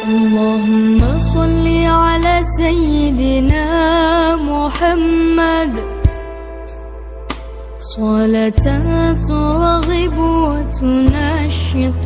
اللهم صل على سيدنا محمد صلاة ترغب وتنشط.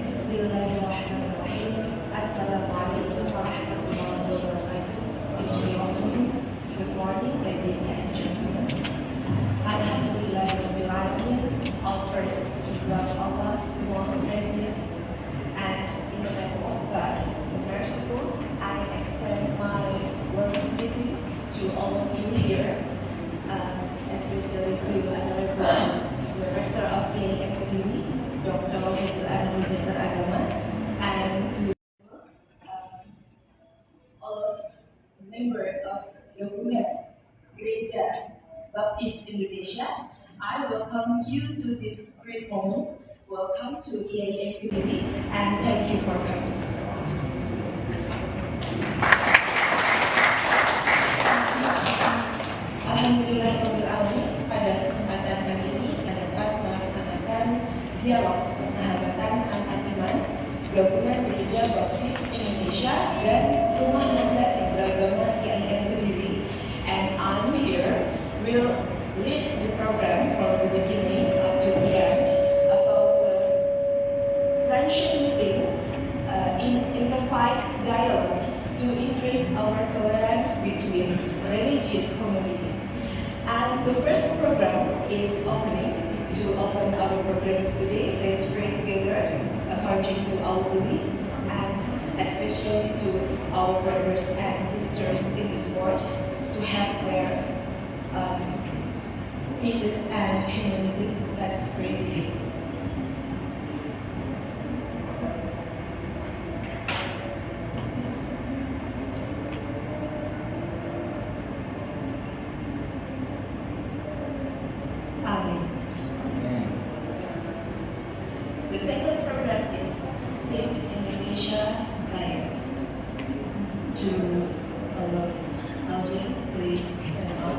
Bismillahirrahmanirrahim. Assalamualaikum warahmatullahi wabarakatuh. Good morning, ladies and gentlemen. Alhamdulillahirabbil alamin. All praise to God Allah, the most gracious, and in the name of God, the merciful, I extend my warmest greeting to all of you here, especially to Honorable Director of IAIN KEDIRI, Dr. Magister Agama, and to all of members of Gabungan Gereja Baptis Indonesia. I welcome you to this great moment. Welcome to IAIN KEDIRI, and thank you for coming. Alhamdulillahirrahmanirrahim. Pada kesempatan kali ini kita dapat melaksanakan dialog persahabatan antar iman Gabungan Gereja Baptis Indonesia dan Rumah Madrasah Beragama IAIN KEDIRI, and I'm here will lead the program from the beginning up to the end about the friendship meeting in interfaith dialogue to increase our tolerance between religious communities. And the first program is opening. To open our programs today, let's pray together according to our belief, and especially to our brothers and sisters in this world to have their pieces and humanities. Let's pray together. The second program is Save Indonesia Live. To all of audience, please stand up.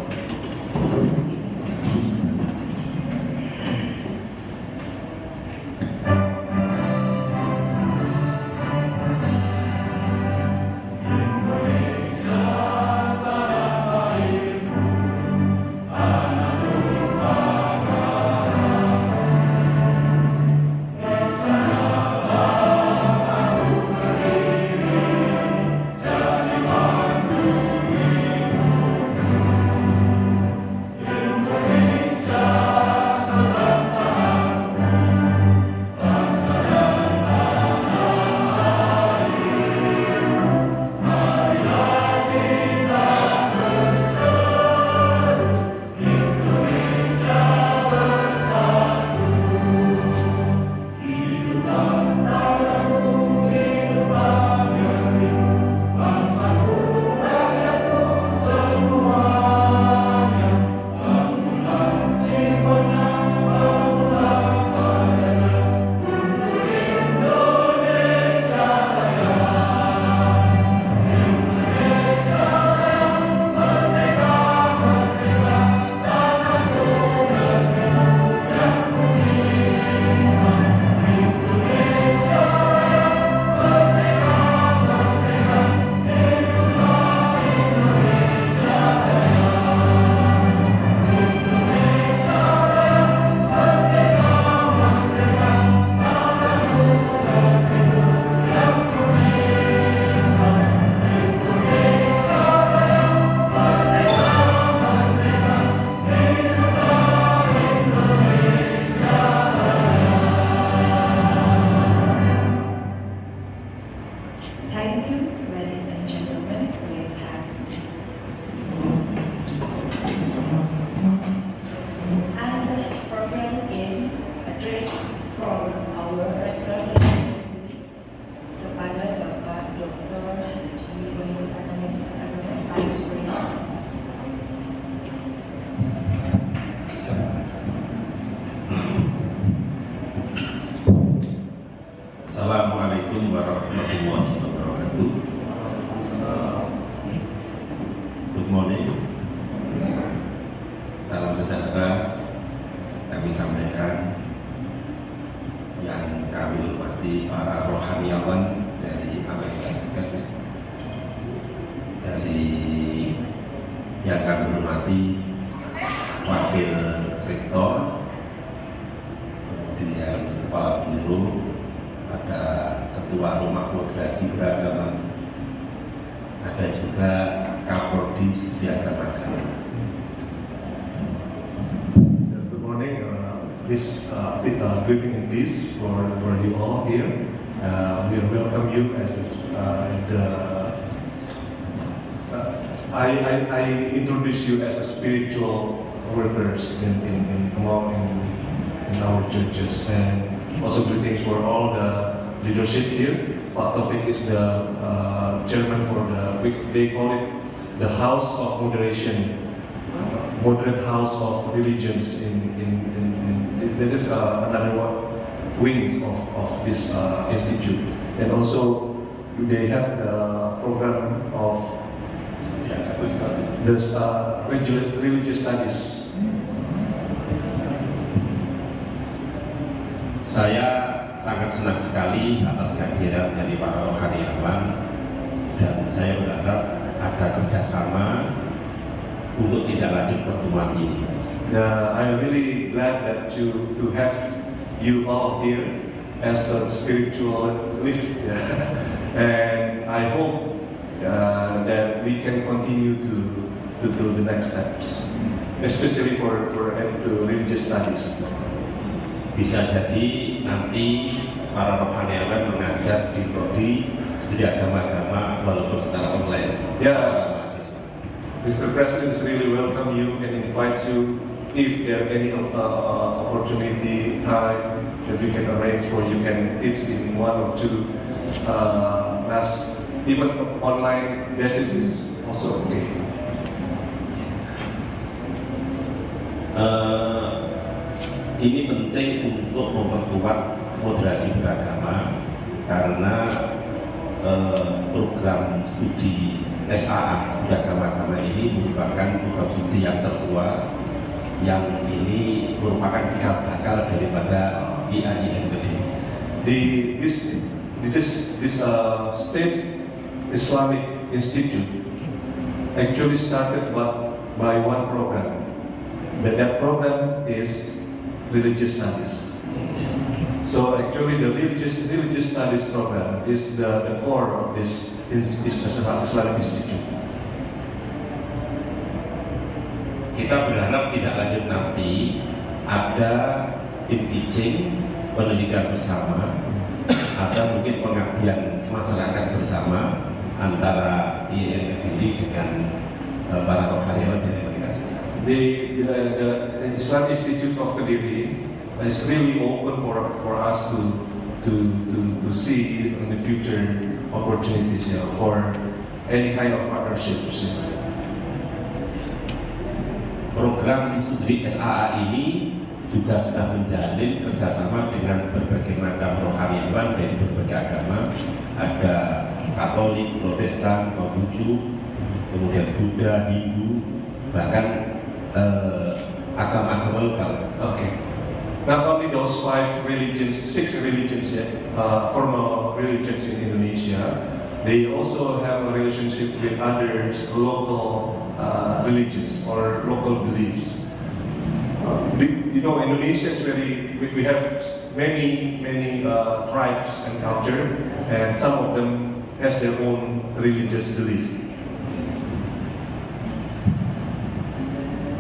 ladies and gentlemen, please have a seat. And the next program is addressed from our rector kepada Bapak Dr. Haji Wahyu Serta Paling Surya. Assalamualaikum warahmatullahi wabarakatuh. Good morning. Salam sejahtera kami sampaikan yang kami hormati para rohaniawan dari Amerika Serikat, dari yang kami hormati Wakil Rektor, kemudian Kepala Biro, ada Ketua Rumah Moderasi Beragama, ada juga Kapoldi Studi Agama. Good morning. Please greeting in peace for you all here. We welcome you as I introduce you as a spiritual workers in our churches, and also greetings for all the leadership here. Pak Taufik is the chairman for they call it the House of Moderation, Moderate House of Religions this is another wings of this institute, and also they have the program of the religious studies. Saya sangat senang sekali atas kehadiran dari para rohaniawan, dan saya berharap ada kerjasama untuk tidak lanjut pertemuan ini. I'm really glad that to have you all here as a spiritualist, and I hope that we can continue to do the next steps, especially for religious studies. Bisa jadi nanti para rohaniawan mengajar di prodi studi agama-agama walaupun secara online. Yeah, Mr. President is really welcome you and invite you if there any opportunity time that we can arrange for you can teach in one or two class, even online basis is also okay. Ini penting untuk memperkuat moderasi beragama karena program studi SAA, studi agama-agama ini merupakan program studi yang tertua, yang ini merupakan cikal bakal daripada IAIN KEDIRI. This State Islamic Institute actually started by one program, but that program is religious studies. So actually the religious studies program is the core of this Islamic Institute. Kita berharap tidak lanjut nanti ada tim teaching, pendidikan bersama, ada mungkin pengabdian masyarakat bersama antara IAIN KEDIRI dengan para rohaniawan dari Amerika Serikat. The Islamic Institute of KEDIRI is really open for us to see in the future opportunities for any kind of partnerships. Program studi SAA ini juga sudah menjalin kerjasama dengan berbagai macam rohaniawan dari berbagai agama. Ada Katolik, Protestan, Konghucu, kemudian Buddha, Hindu, bahkan agama-agama lokal. Okay. Not only those 6 religions, formal religions in Indonesia, they also have a relationship with other local religions or local beliefs. Indonesia is we have many tribes and culture, and some of them has their own religious belief.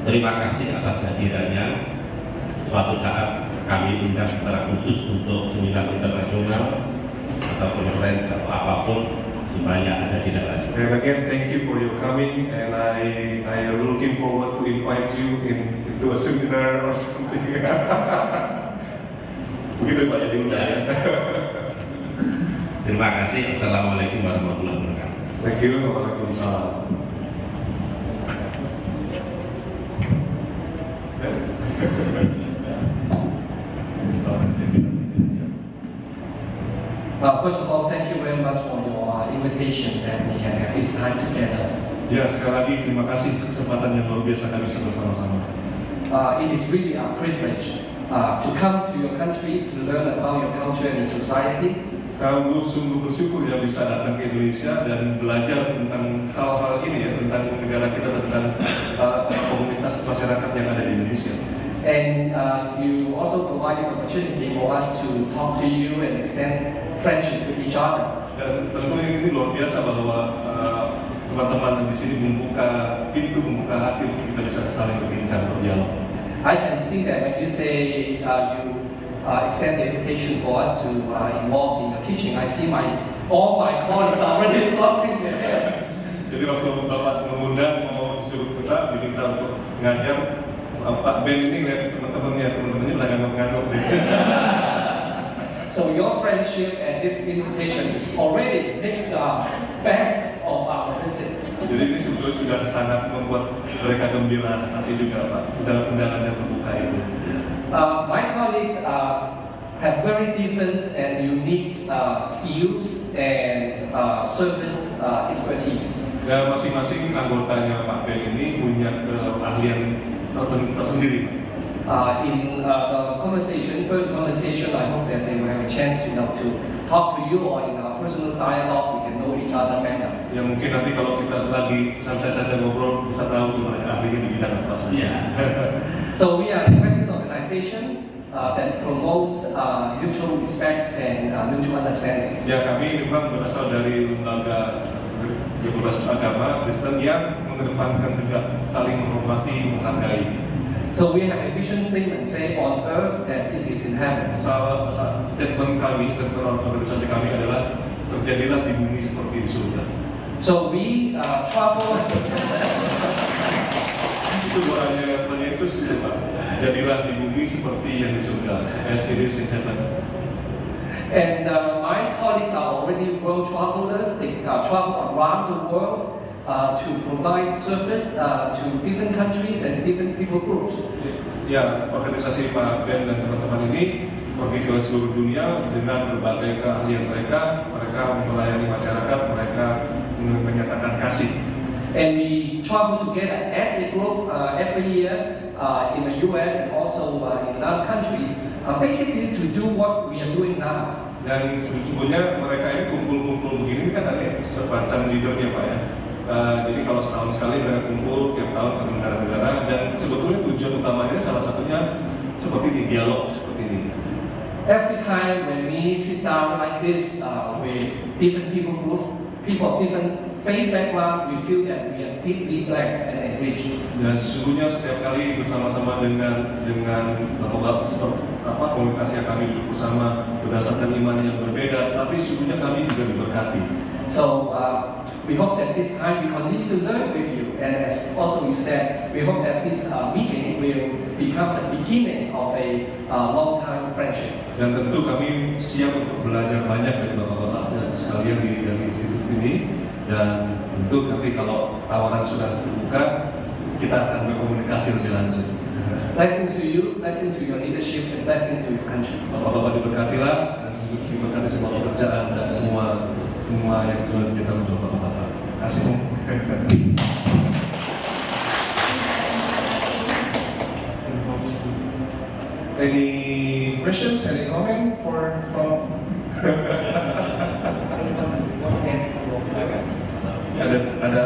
Terima kasih atas kehadirannya. Suatu saat kami undang secara khusus untuk seminar internasional atau konferensi atau apapun, supaya ada tindak lanjut. And again, thank you for your coming, and I am looking forward to invite you into a seminar or something. Begitu Pak ya diundang ya. Terima kasih. Assalamualaikum warahmatullahi wabarakatuh. Thank you. Waalaikumsalam. First of all, thank you very much for your invitation that we can have this time together. Ya, sekali lagi terima kasih kesempatan yang luar biasa kami bisa bersama-sama. It is really a privilege to come to your country to learn about your culture and society. Saya sungguh bersyukur ya bisa datang ke Indonesia dan belajar tentang hal-hal ini ya, tentang negara kita, tentang komunitas masyarakat yang ada di Indonesia. And you also provide this opportunity for us to talk to you and extend friendship to each other. Dan tentu ini luar biasa bahwa teman-teman di sini membuka pintu, membuka hati untuk kita bisa saling berbincang, berdialog. I can see that when you say you extend the invitation for us to involve in your teaching, I see all my colleagues are already clapping their hands. Jadi waktu Bapak mengundang mau disuruh kita diminta untuk ngajar, Pak Ben ini lihat teman-temannya pada ngangguk-ngangguk. So your friendship and this invitation is already make the best of our visit. Jadi ini sebetulnya sudah sangat membuat mereka gembira, tapi juga Pak undangan yang terbuka itu. My colleagues have very different and unique skills and service expertise. Dan masing-masing anggotanya Pak Ben ini punya keahlian tersendiri. In the further conversation, I hope that they will have a chance, to talk to you, or in our personal dialogue, we can know each other better. Ya mungkin nanti kalau kita lagi santai-santai ngobrol bisa tahu tuh mereka ahlinya di bidang apa saja. Yeah. So we are a Western organization that promotes mutual respect and mutual understanding. Ya kami memang berasal dari lembaga yang berbasis agama Kristen yang mengedepankan juga saling menghormati, menghargai. So we have a vision statement say on earth as it is in heaven. Statement organisasi kami adalah terjadilah di bumi seperti di surga. So we travel. Itu doanya Yesus itu Pak. Jadilah di bumi seperti yang di surga, as it is in heaven. And my colleagues are already world travelers. They travel around the world to provide service to different countries and different people groups. Ya, organisasi Pak Ben dan teman-teman ini pergi ke seluruh dunia dengan berbagai keahlian mereka. Mereka melayani masyarakat, mereka menyatakan kasih. And we travel together as a group every year in the US and also in other countries, basically to do what we are doing now. Dan sesungguhnya mereka ini kumpul-kumpul begini kan ada semacam leadernya Pak ya. Jadi kalau setahun sekali mereka kumpul tiap tahun ke negara-negara, dan sebetulnya tujuan utamanya salah satunya seperti ini, dialog seperti ini. Every time when we sit down like this with different people of different faith background, we feel that we are deeply blessed and enriched. Dan sesungguhnya setiap kali bersama-sama dengan bapak-bapak seperti komunitas yang kami duduk bersama berdasarkan iman yang berbeda, tapi sesungguhnya kami juga diberkati. So we hope that this time we continue to learn with you, and as also you said, we hope that this meeting will become the beginning of a long-time friendship. Dan tentu kami siap untuk belajar banyak dari bapak-bapak sekalian dari institut ini, dan tentu nanti kalau tawaran sudah terbuka, kita akan berkomunikasi lebih lanjut. Blessing to you, blessing to your leadership, and blessing to your country. Bapak-bapak diberkatilah, dan diberkati semua pekerjaan dan semua yang Tuhan kita menjawab bapak-bapak. Terima kasih. Any questions? Any comment from? Ada.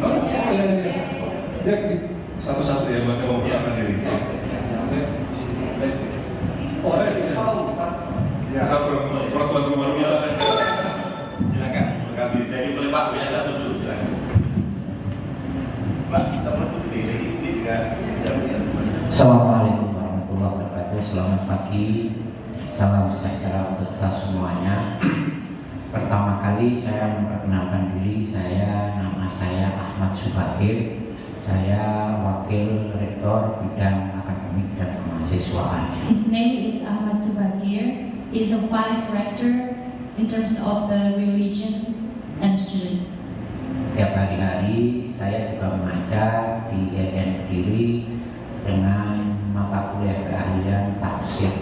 Oh iya. Ya, satu-satu ya, mereka mau memperkenalkan diri. Peraturan rumah kita. Silakan, berkati. Jadi boleh Pak, punya satu dulu, silakan. Pak, sama putri ini juga. Assalamualaikum warahmatullahi selamat pagi, salam sejahtera untuk kita semuanya. Pertama kali saya memperkenalkan diri, nama saya Ahmad Subagir. Saya Wakil Rektor Bidang Akademik dan Kemahasiswaan. His name is Ahmad Subagir. He is a Vice Rector in terms of the religion and students. Tiap hari-hari saya juga mengajar di IAIN KEDIRI dengan mata kuliah keahlian tafsir.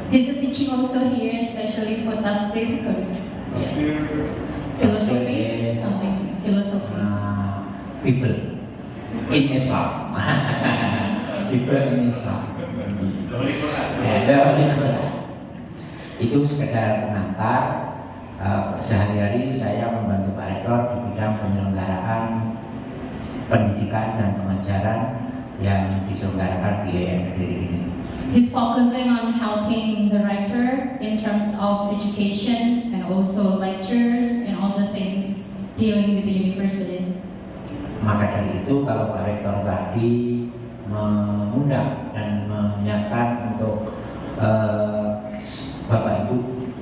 He's a teaching also here, especially for tafsir, philosophy, something philosophy. People in Islam. People in Islam. Itu sekedar pengantar. Sehari-hari saya membantu Pak Rektor di bidang penyelenggaraan pendidikan dan pengajaran yang diselenggarakan di IAIN KEDIRI ini. He's focusing on helping the rector in terms of education and also lectures and all the things dealing with the university. Maka dari itu kalau Pak Rektor tadi mengundang dan menyiapkan untuk Bapak Ibu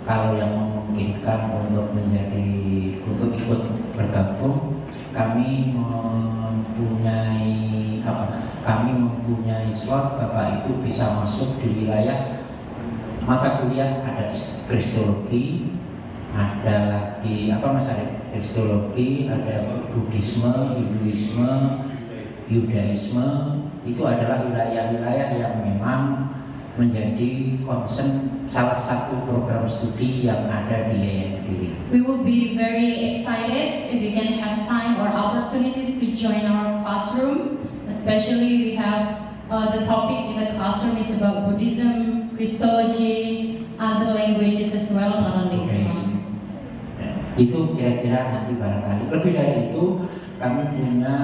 kalau yang memungkinkan untuk ikut bergabung, kami mempunyai slot. Bapak Ibu bisa masuk di wilayah mata kuliah, ada kristologi, ada lagi kristologi, ada Buddhisme, Hinduisme, Yudaisme. Itu adalah wilayah-wilayah yang memang menjadi concern salah satu program studi yang ada di IAIN KEDIRI. We will be very excited if you can have time or opportunities to join our classroom. Especially we have the topic in the classroom is about Buddhism, Christology, other languages as well, not only Islam. Itu kira-kira nanti barangkali. Lebih dari itu, kami punya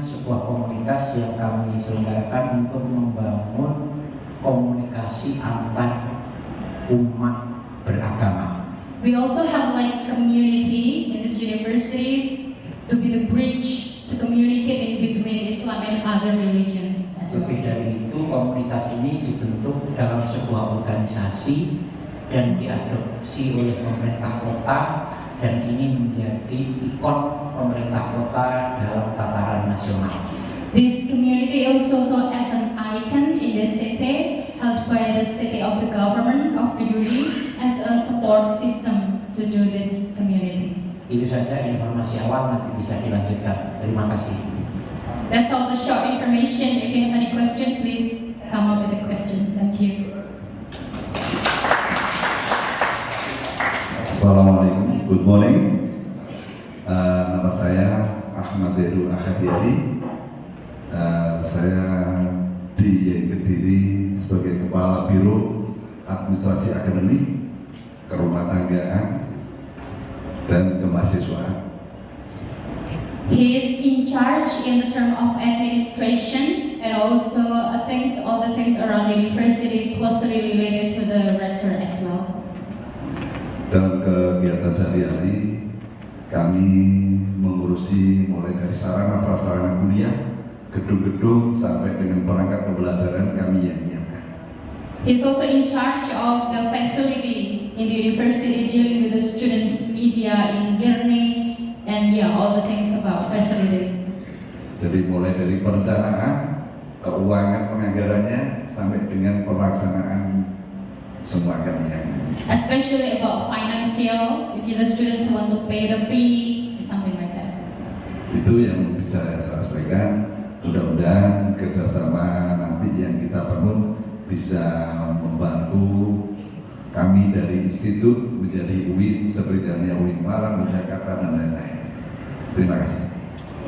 sebuah komunitas yang kami selenggarakan untuk membangun komunikasi antar umat beragama. We also have like community in this university to be the bridge to communicate in between Islam and other religions as well. Lebih dari itu, komunitas ini dibentuk dalam sebuah organisasi dan diadopsi oleh pemerintah kota, dan ini menjadi ikon pemerintah kota dalam tataran nasional. This community also as an icon in the city, held by the city of the government of KEDIRI as a support system to do this community. Itu saja informasi awal, nanti bisa dilanjutkan. Terima kasih. That's all the short information. If you have any question, please come up with a question. Thank you. Assalamualaikum, good morning. Nama saya Ahmad Akhadiari. Saya di IAIN KEDIRI sebagai Kepala Biro Administrasi Akademik, Kerumah-tanggaan, dan Kemahasiswaan. He is in charge in the term of administration and also all the things around the university closely related to the rector as well. Dalam kegiatan sehari-hari, kami mengurusi mulai dari sarana prasarana kuliah, gedung-gedung, sampai dengan perangkat pembelajaran kami yang menyiapkan. He is also in charge of the facility in the university dealing with the students' media in learning and all the things about facility. Jadi mulai dari perencanaan, keuangan penganggarannya, sampai dengan pelaksanaan semua kami yang. Especially about financial, if the students want to pay the fee, something like that. Itu yang bisa saya sampaikan. Mudah-mudahan kerjasama nanti yang kita bangun bisa membantu kami dari institut menjadi UIN seperti halnya UIN Malang, Jakarta, dan lain-lain. Terima kasih.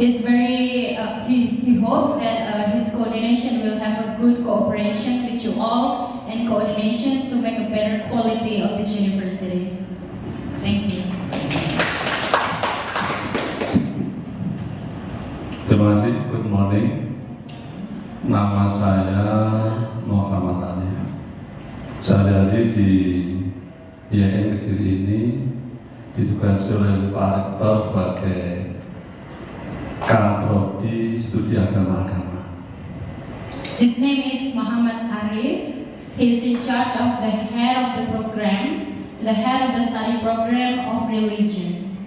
He's very, he hopes that his coordination will have a good cooperation with you all and coordination to make a better quality of this university. Thank you. Terima kasih, good morning. Nama saya Muhammad Alif. Sehari-hari di IAIN KEDIRI ini ditugasi oleh Pak Rektor sebagai Kaprodi Studi Agama-Agama. His name is Muhammad Arif. He's in charge of the head of the program, the head of the study program of religion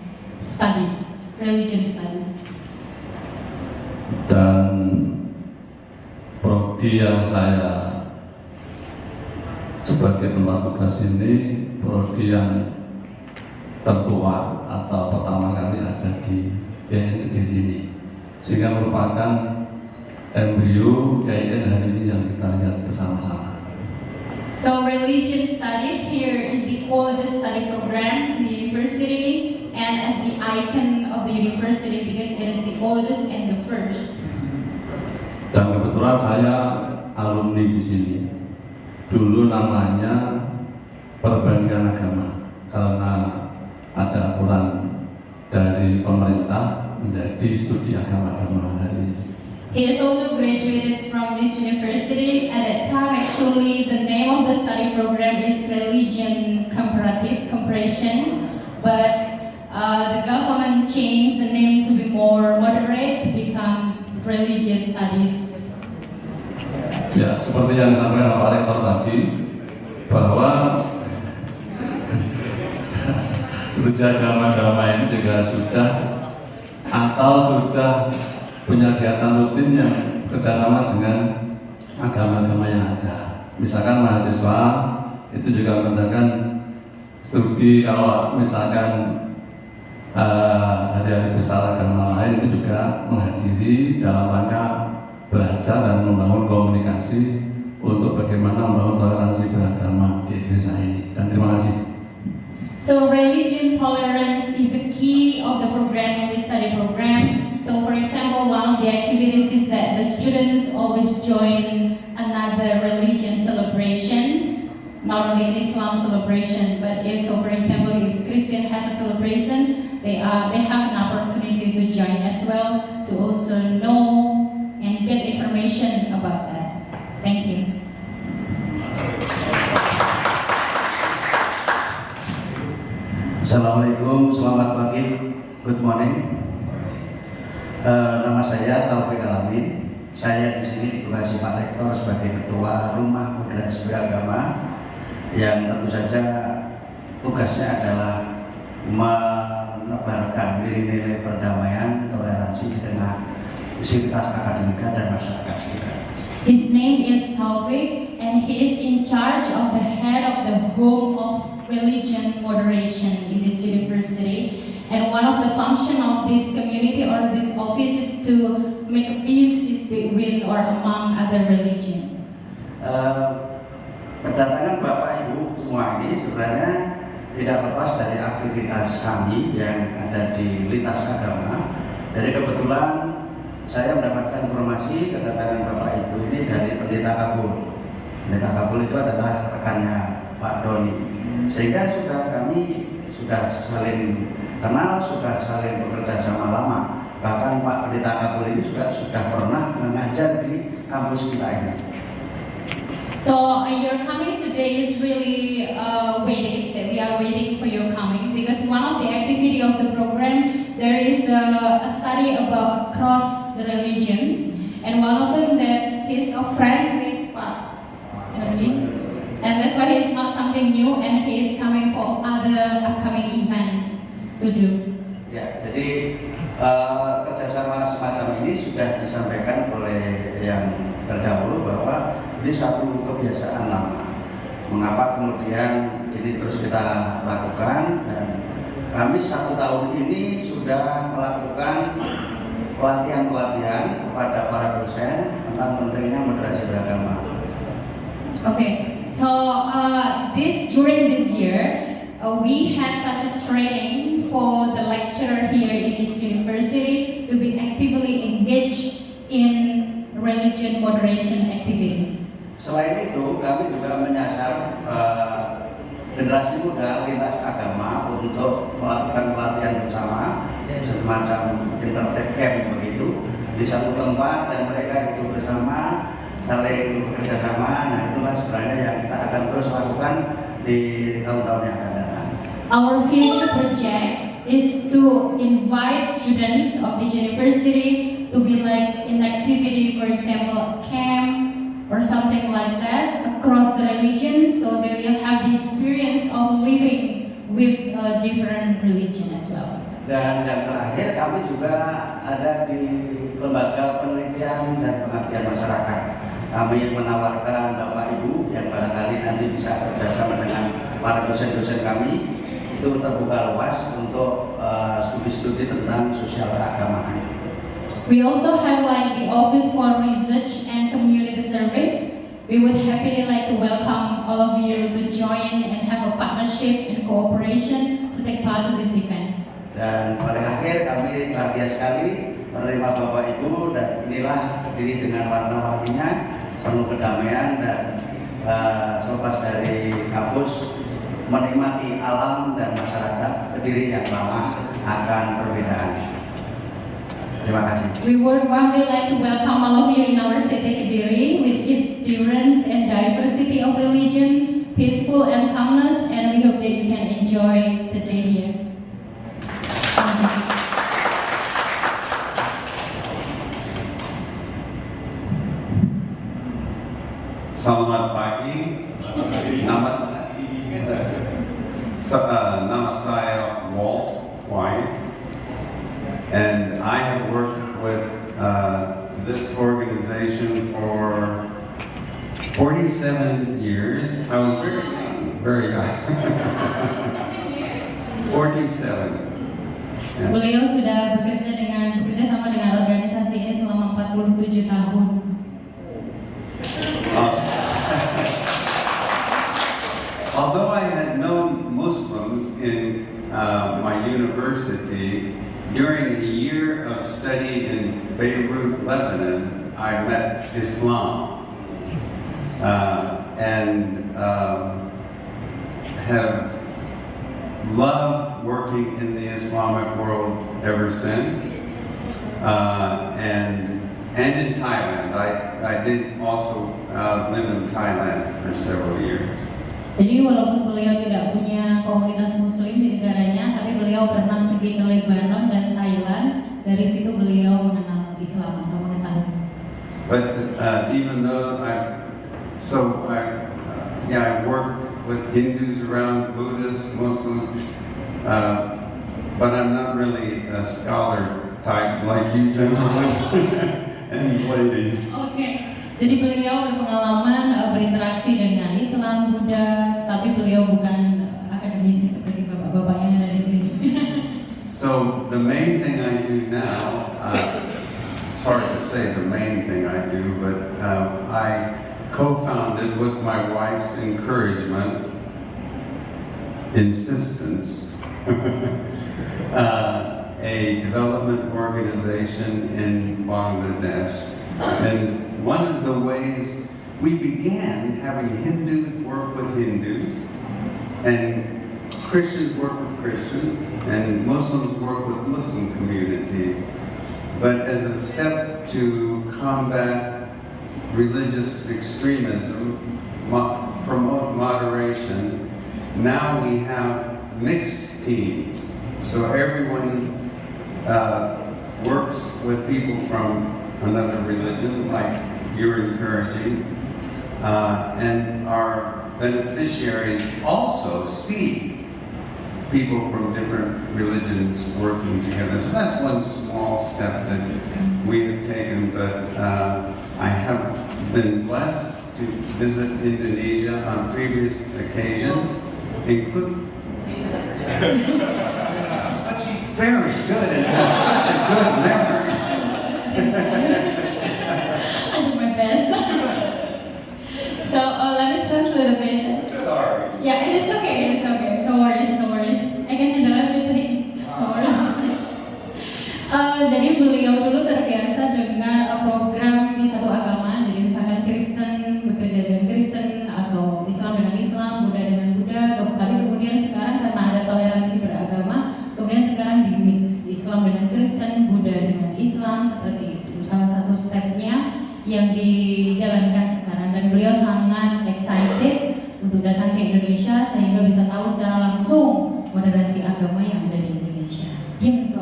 studies. Dan prodi yang saya sebagai tempat tugas ini prodi yang tertua atau pertama kali ada di IAIN Kediri ini, sehingga merupakan embrio IAIN hari ini yang kita lihat bersama-sama. So religion studies here is the oldest study program in the university and as the icon of the university because it is the oldest and the first. Dan kebetulan saya alumni di sini. Dulu namanya Perbandingan Agama karena ada aturan dari pemerintah menjadi studi agama-agama hari ini. He is also graduated from this university. At that time, actually, the name of the study program is Religion Comparison, but the government changed the name to be more moderate, becomes Religious Studies. Ya, seperti yang disampaikan Pak Rektor tadi, bahwa studi agama-agama ini juga sudah punya kegiatan rutin yang kerjasama dengan agama-agama yang ada. Misalkan mahasiswa itu juga mengadakan studi, kalau misalkan hari-hari besar agama lain itu juga menghadiri dalam rangka belajar dan membangun komunikasi untuk bagaimana membangun toleransi beragama di Indonesia ini. Dan terima kasih. So religion tolerance is the key of the program in the study program. So for example, one of the activities is that the students always join another religion celebration, not only an Islam celebration, but also for example, if Christian has a celebration, they have an opportunity to join as well to also know and get information about that. Thank you. Assalamualaikum, selamat pagi, good morning. Nama saya Taufik Alamin. Saya di sini ditugasi Pak Rektor sebagai Ketua Rumah Moderasi Beragama, yang tentu saja tugasnya adalah menebarkan nilai-nilai perdamaian, toleransi di tengah sivitas akademika dan masyarakat sekitar. His name is Taufik, and he is in charge of the head of the Home of Religion Moderation in this university. And one of the function of this community or this office is to make peace between or among other religions. Kedatangan Bapak Ibu semua ini sebenarnya tidak lepas dari aktivitas kami yang ada di lintas agama. Jadi kebetulan saya mendapatkan informasi kedatangan Bapak Ibu ini dari Pendeta Kabul. Pendeta Kabul itu adalah rekannya Pak Doni. Sehingga kami sudah saling kenal, sudah saling bekerja sama lama. Bahkan Pak Pendeta Kabul ini sudah pernah mengajar di kampus kita ini. So your coming today is really waiting, that we are waiting for your coming, because one of the activity of the program, there is a study about across the religions, and one of them that is a friend with Pak Doni, and that's why it's not something new, and he is coming for other upcoming events to do. Ya, jadi kerjasama semacam ini sudah disampaikan oleh yang terdahulu bahwa ini satu kebiasaan lama. Mengapa kemudian ini terus kita lakukan, dan kami 1 tahun ini sudah melakukan pelatihan-pelatihan kepada para dosen tentang pentingnya moderasi beragama. Okay, so during this year, we had such a training for the lecturer here in this university to be actively engaged in religion moderation activities. Selain itu, kami juga menyasar generasi muda lintas agama untuk melakukan pelatihan bersama, semacam interfaith camp begitu, di satu tempat, dan mereka hidup bersama, saling bekerja sama. Nah, itulah sebenarnya yang kita akan terus lakukan di tahun-tahun yang akan datang. Our future project is to invite students of the university to be like in activity, for example, camp or something like that across the religions, so they will have the experience of living with a different religion as well. Dan yang terakhir, kami juga ada di lembaga penelitian dan pengabdian masyarakat. Kami menawarkan Bapak Ibu yang barangkali nanti bisa bekerjasama dengan para dosen-dosen kami, itu terbuka luas untuk studi-studi tentang sosial keagamaan. We also have like the Office for Research and Community Service. We would happily like to welcome all of you to join and have a partnership and cooperation to take part in this event. Dan pada akhir kami bahagia sekali menerima Bapak Ibu, dan inilah Kediri dengan warna-warninya, penuh kedamaian, dan selepas dari kampus menikmati alam dan masyarakat Kediri yang ramah akan perbedaan. Terima kasih. We would warmly like to welcome all of you in our city Kediri with its difference and diversity of religion, peaceful and calmness, and we hope that you can enjoy the day here. Selamat pagi. Nama saya Walt White, and I have worked with this organization for 47 years. I was very young. 47. Yeah. Beliau sudah bekerja sama dengan organisasi ini selama 47 tahun. Although I had known Muslims in my university, during the year of study in Beirut, Lebanon, I met Islam and have loved working in the Islamic world ever since, and in Thailand. I did also live in Thailand for several years. Jadi walaupun beliau tidak punya komunitas muslim di negaranya, tapi beliau pernah pergi ke Lebanon dan Thailand. Dari situ beliau mengenal Islam atau mengetahui. But even though I work with Hindus around, Buddhists, Muslims, but I'm not really a scholar type like you gentlemen and ladies. Okay. Jadi beliau berpengalaman berinteraksi dengan Islam, Buddha, tapi beliau bukan akademisi seperti bapak-bapak yang ada di sini. So the main thing I do now, it's hard to say the main thing I do, but I co-founded with my wife's encouragement, insistence, a development organization in Bangladesh. And one of the ways we began having Hindus work with Hindus, and Christians work with Christians, and Muslims work with Muslim communities. But as a step to combat religious extremism, promote moderation, now we have mixed teams. So everyone works with people from another religion, like you're encouraging, and our beneficiaries also see people from different religions working together. So that's one small step that we have taken, but I have been blessed to visit Indonesia on previous occasions, including but she's very good and has such a good memory. I do my best. So let me translate a bit. Sorry. Yeah, and it's okay. No worries. I can handle everything. No worries. Jadi beliau dulu terbiasa dengan program di satu agama. Jadi misalkan Kristen bekerja dengan Kristen, atau Islam dengan Islam, Buddha dengan Buddha. Tapi kemudian sekarang karena ada toleransi beragama, kemudian sekarang di mix Islam dengan Kristen, Buddha dengan Islam, seperti itu. Salah satu stepnya yang dijalankan sekarang, dan beliau sangat excited untuk datang ke Indonesia sehingga bisa tahu secara langsung moderasi agama yang ada di Indonesia. Gitu.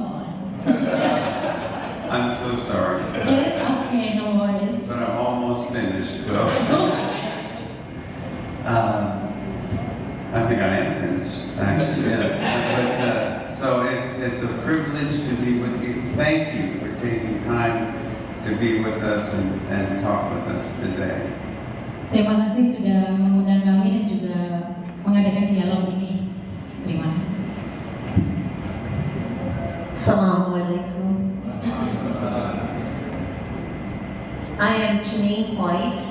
I'm so sorry. It's okay, no worries. But I'm almost finished, so I think I am finished, actually. Yeah. But so it's a privilege to be with you. Thank you for taking time to be with us and talk with us today. Terima kasih sudah mengundang kami dan juga mengadakan dialog ini. Terima kasih. Assalamualaikum. I am Janine White,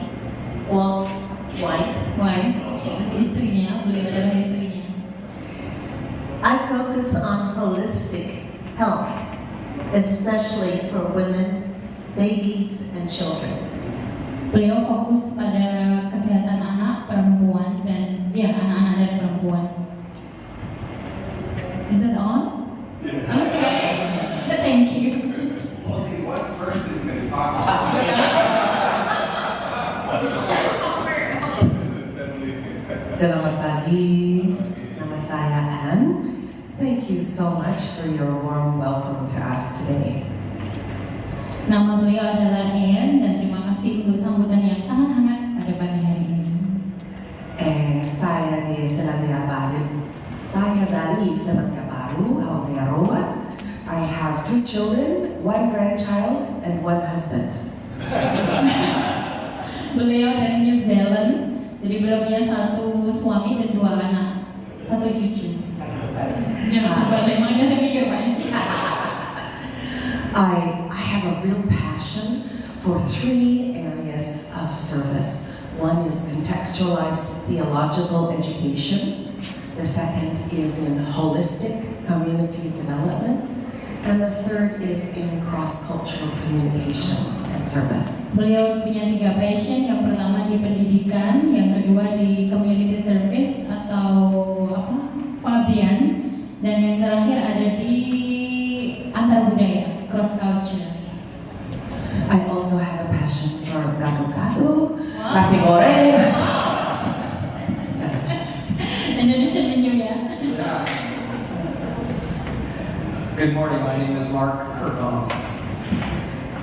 Walt's wife. Istrinya, beliau adalah istrinya. I focus on holistic health, especially for women, babies, and children. Beliau fokus pada kesehatan anak, perempuan, dan anak-anak dan perempuan. Is that on? Okay. Thank you. Only one person can talk. Selamat pagi, nama saya Anne. Thank you so much for your warm welcome to us today. Nama beliau adalah Anne dan terima kasih untuk sambutan yang sangat hangat pada pagi hari ini. Saya dari Selandia Baru, Aotearoa. I have 2 children, 1 grandchild, and 1 husband. Beliau dari New Zealand, jadi beliau punya 1 suami dan 2 anak, 1 cucu. Jangan balik, makanya saya mikir Pak. I have a real passion for 3 areas of service. One is contextualized theological education. The second is in holistic community development. And the third is in cross-cultural communication and service. Beliau punya 3 passion, yang pertama di pendidikan, yang kedua di community service atau pengabdian, dan yang terakhir ada di antar budaya, cross culture. I also have a passion for gado-gado, nasi goreng. Indonesian menu ya. Good morning, my name is Mark Kirkhoff.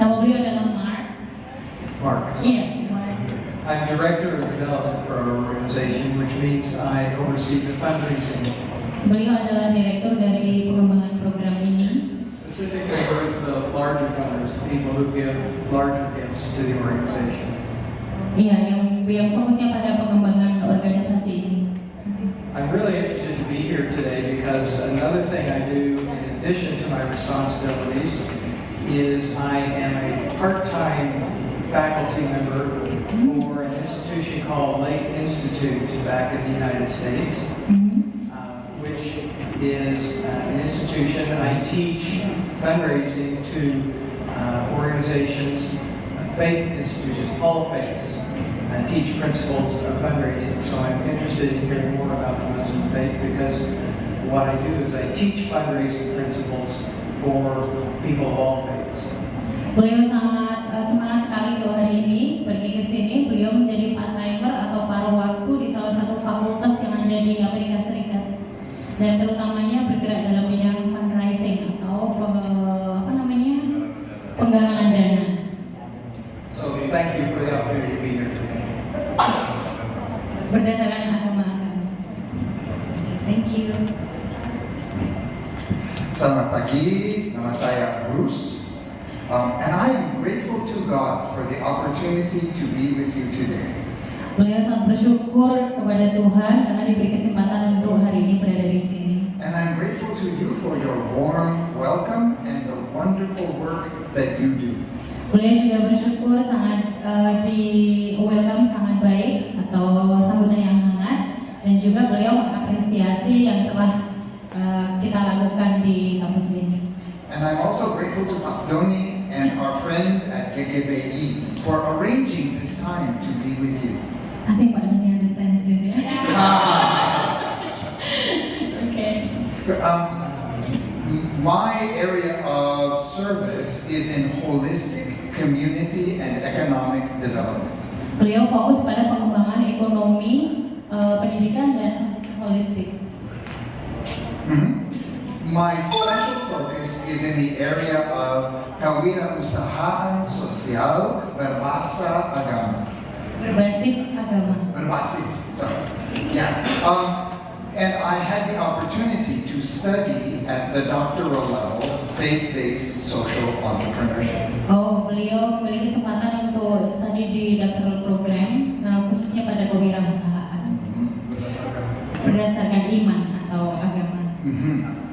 Nama beliau adalah Mark. Mark. Iya, Mark. I'm Director of Development for our organization, which means I oversee the fundraising. Beliau adalah direktur dari pengembangan program ini. Specifically with the larger donors, people who give larger gifts to the organization. Iya, yang fokusnya pada pengembangan organisasi ini. I'm really interested to be here today because another thing I do in addition to my responsibilities is I am a part-time faculty member for an institution called Lake Institute back in the United States, which is an institution I teach fundraising to organizations, faith institutions, all faiths. I teach principles of fundraising, so I'm interested in hearing more about the Muslim faith because what I do is I teach fundraising principles for people of all faiths. Beliau sangat semangat sekali untuk hari ini pergi ke sini. Beliau menjadi part-timer atau paruh waktu di salah satu fakultas yang ada di Amerika Serikat, dan terutamanya bergerak dalam bidang fundraising atau penggalangan dana. So thank you for the opportunity to be here today. Berdasarkan agama-agama. Thank you. Selamat pagi, nama saya Bruce, and I am grateful to God for the opportunity to be with you today. Beliau sangat bersyukur kepada Tuhan karena diberi kesempatan untuk hari ini berada di sini. And I'm grateful to you for your warm welcome and the wonderful work that you do. Beliau juga bersyukur sangat di welcome sangat baik atau sambutan yang hangat, dan juga beliau mengapresiasi yang telah kita lakukan di kampus ini. And I'm also grateful to Pak Doni and our friends at KGBI for arranging this time to be with you. I think Pak Doni understands this, ya. Okay. My area of service is in holistic community and economic development. Beliau fokus pada pengembangan ekonomi, pendidikan dan holistik. My special focus is in the area of kewirausahaan sosial berbahasa agama. berbasis agama. Berbasis, sorry. Yeah. And I had the opportunity to study at the doctoral level faith-based social entrepreneurship. Oh, beliau memiliki kesempatan untuk studi di doctoral program, khususnya pada kewirausahaan berdasarkan iman atau agama.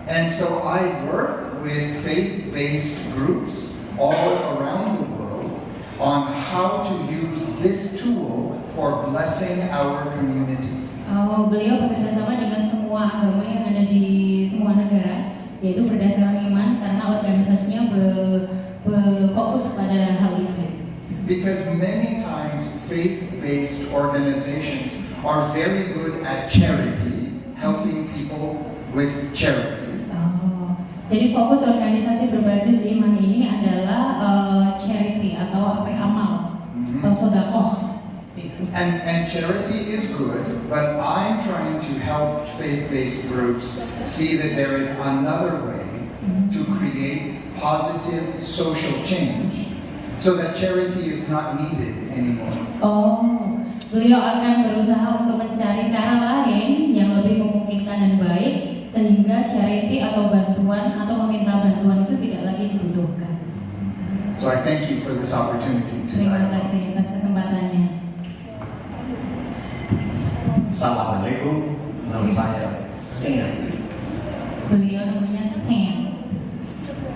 And so I work with faith-based groups all around the world on how to use this tool for blessing our communities. Oh, beliau bekerja sama dengan semua agama yang ada di semua negara, yaitu berdasarkan iman, karena organisasinya berfokus pada hal itu. Because many times faith-based organizations are very good at charity, helping people with charity. Jadi fokus organisasi berbasis iman ini adalah charity atau amal atau sedekah. And charity is good, but I'm trying to help faith-based groups see that there is another way to create positive social change so that charity is not needed anymore. Oh, beliau akan berusaha untuk mencari cara lain yang lebih memungkinkan dan baik sehingga charity atau bantuan atau meminta bantuan itu tidak lagi dibutuhkan. So I thank you for this opportunity Terima tonight. kasih atas kesempatannya. Assalamualaikum, nama saya Stan. Beliau namanya Stan.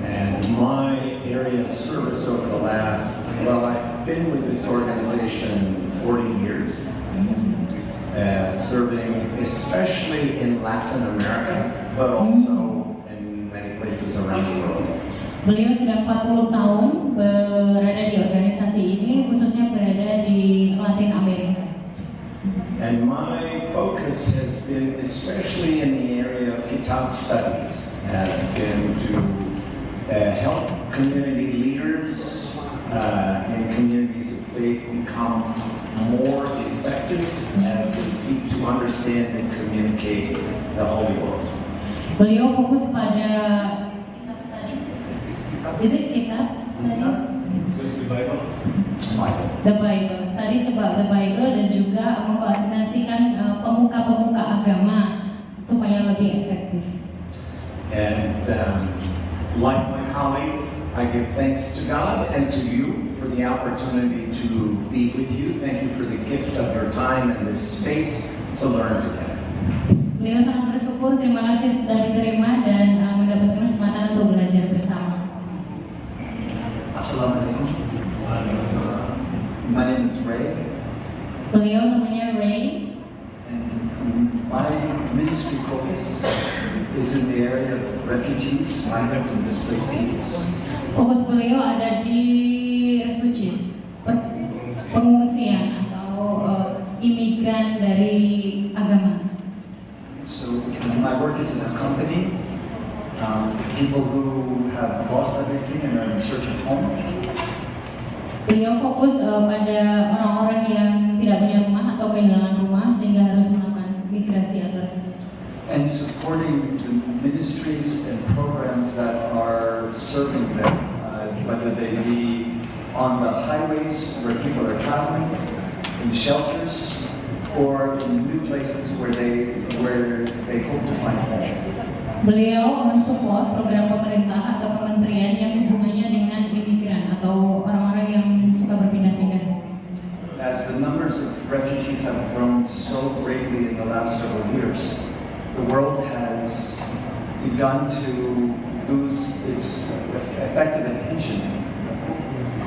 And my area of service over the last, well, I've been with this organization 40 years. Serving especially in Latin America, but also in many places around the world. Beliau sudah 40 tahun berada di organisasi ini, khususnya berada di Latin Amerika. And my focus has been, especially in the area of kitab studies, has been to help community leaders in communities of faith become more effective as they seek to understand and communicate the Holy Books. Beliau fokus pada kitab studies. Is it kitab studies? The Bible. Studies about the Bible dan juga mengkoordinasikan pemuka-pemuka agama supaya lebih efektif. And like my colleagues, I give thanks to God and to you for the opportunity to be with you. Thank you for the gift of your time and this space to learn together. Beliau sangat bersyukur, terima kasih sudah diterima dan mendapatkan kesempatan untuk belajar bersama. Assalamualaikum. My name is Ray. Beliau namanya Ray. And my ministry focus is in the area of refugees, migrants, and displaced peoples. Fokus beliau ada di refugees, pengungsian atau imigran dari agama. So my work is in accompanying people who have lost everything and are in search of home. Beliau fokus pada orang-orang yang tidak punya rumah atau kehilangan rumah sehingga harus melakukan migrasi atau and supporting the ministries and programs that are serving them, whether they be on the highways where people are traveling, in shelters, or in new places where they hope to find home. Beliau mensupport program pemerintah atau kementerian yang hubungannya dengan imigran atau orang-orang yang suka berpindah-pindah. As the numbers of refugees have grown so greatly in the last several years, the world has begun to lose its effective attention.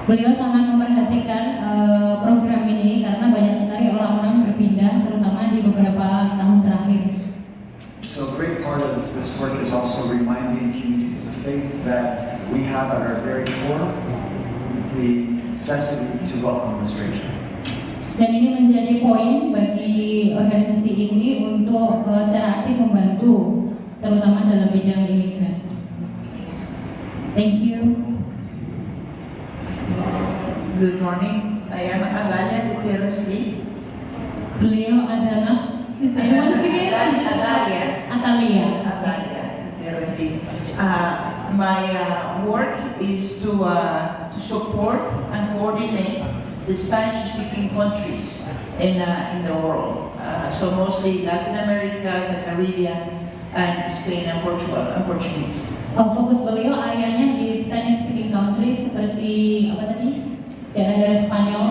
Beliau sangat memperhatikan program ini karena banyak sekali orang-orang berpindah, terutama di beberapa tahun terakhir. So a great part of this work is also reminding communities of faith that we have at our very core the necessity to welcome the stranger. Dan ini menjadi poin bagi organisasi ini untuk secara aktif membantu, terutama dalam bidang imigran. Thank you. Good morning. I am Agalia Gutierrez Lee. Beliau adalah Atalia Gutierrez Lee. My work is to support and coordinate the Spanish-speaking countries in the world. So mostly Latin America, the Caribbean, and Spain and Portugal and Portuguese. Fokus beliau areanya di Spanish speaking countries seperti apa tadi? Daerah-daerah Spanyol.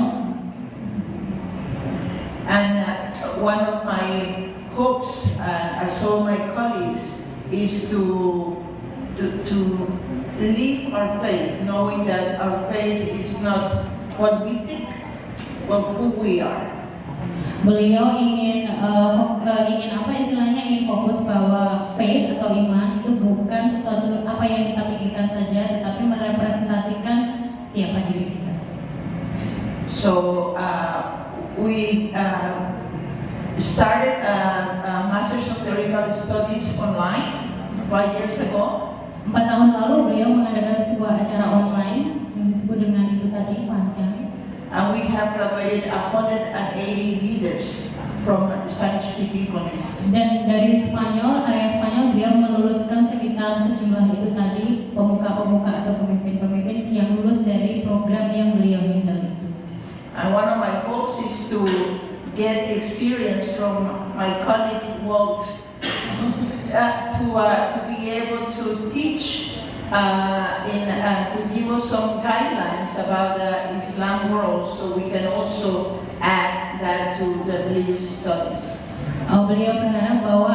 And one of my hopes, as all my colleagues, is to live our faith, knowing that our faith is not what we think, but who we are. Beliau ingin apa istilahnya, ingin fokus bahwa faith atau iman itu bukan sesuatu apa yang kita pikirkan saja, tetapi merepresentasikan siapa diri kita. So we started a Master's of Theological Studies online 5 years ago. 4 tahun lalu beliau mengadakan sebuah acara online yang disebut dengan itu tadi, panjang. And we have graduated 180 leaders from Spanish-speaking countries. Dan dari Spanyol, area Spanyol, beliau meluluskan sekitar sejumlah itu tadi pemuka-pemuka atau pemimpin-pemimpin yang lulus dari program yang beliau handle itu. And one of my hopes is to get the experience from my colleague Walt to be able to teach to give us some guidelines about the Islam world, so we can also add that to the religious studies. Beliau berharap bahwa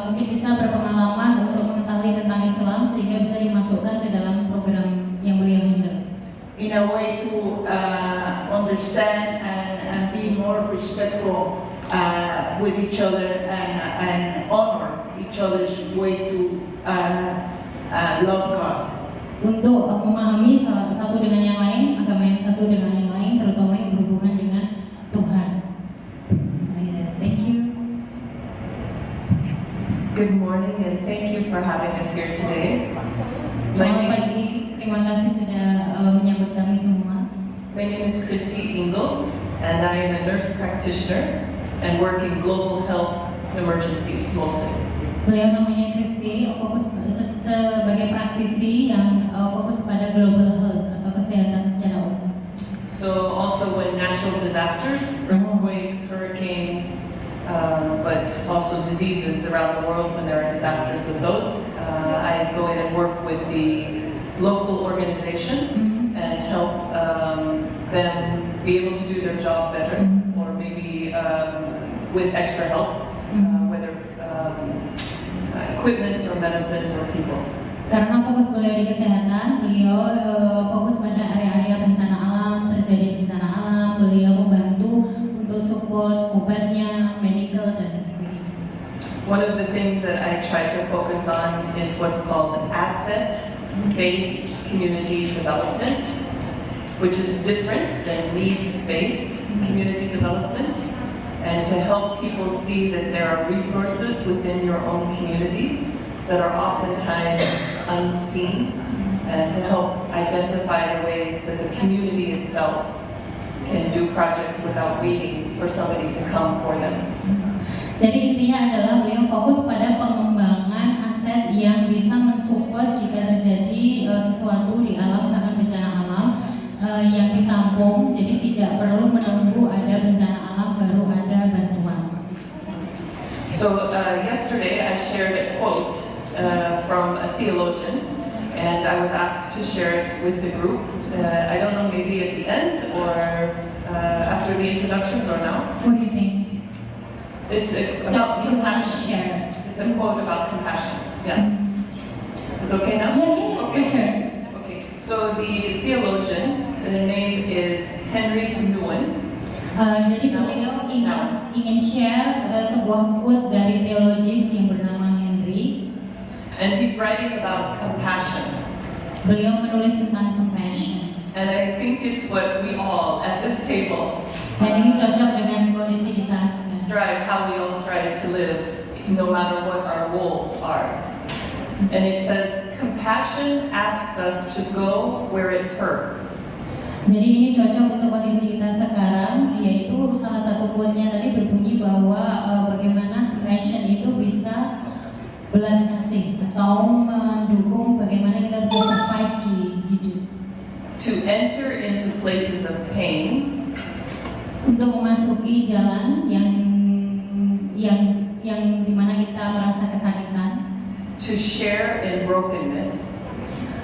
mungkin bisa berpengalaman untuk mengetahui tentang Islam sehingga bisa dimasukkan ke dalam program yang beliau handle. In a way to understand and be more respectful with each other and honor each other's way to love God. Untuk memahami satu dengan yang lain, agama yang satu dengan yang lain, terutama yang berhubungan dengan Tuhan. Thank you. Good morning and thank you for having us here today. Selamat pagi, terima kasih sudah menyambut kami semua. My name is Christy Engel and I am a nurse practitioner and work in global health emergencies mostly. Beliau namanya Christy, fokus sebagai praktisi yang fokus pada global health atau kesehatan secara umum. So also when natural disasters, earthquakes, hurricanes, but also diseases around the world, when there are disasters with those, I go in and work with the local organization and help them be able to do their job better, or maybe with extra help, whether equipment or medicines or people. Karena fokus beliau di kesehatan, beliau fokus pada area-area bencana alam, terjadi bencana alam, beliau membantu untuk support obatnya, medical dan sebagainya. One of the things that I try to focus on is what's called asset-based community development, which is different than needs-based community development, and to help people see that there are resources within your own community that are oftentimes unseen, and to help identify the ways that the community itself can do projects without waiting for somebody to come for them. Jadi intinya adalah beliau fokus pada pengembangan aset yang bisa mensupport jika terjadi sesuatu di alam, misalkan bencana alam yang ditampung, jadi tidak perlu menunggu ada bencana alam baru ada bantuan. So yesterday I shared a quote from a theologian, and I was asked to share it with the group. I don't know, maybe at the end or after the introductions or now. What do you think? It's about compassion. It's a quote about compassion. Yeah. It's okay now? Yeah, okay. For sure. Okay. So the theologian, the name is Henry Nguyen. Jadi beliau ingin share sebuah quote dari teologis yang bernama Henry. And he's writing about compassion. Beliau menulis tentang compassion. And I think it's what we all at this table Dan ini cocok dengan kondisi kita. How we all strive to live, no matter what our goals are. And it says, compassion asks us to go where it hurts. Jadi ini cocok untuk kondisi kita sekarang, yaitu salah satu quote-nya tadi berbunyi bahwa bagaimana compassion itu bisa belas kasih atau mendukung bagaimana kita bisa survive di hidup. To enter into places of pain jalan yang dimana kita merasa kesakitan. To share in brokenness.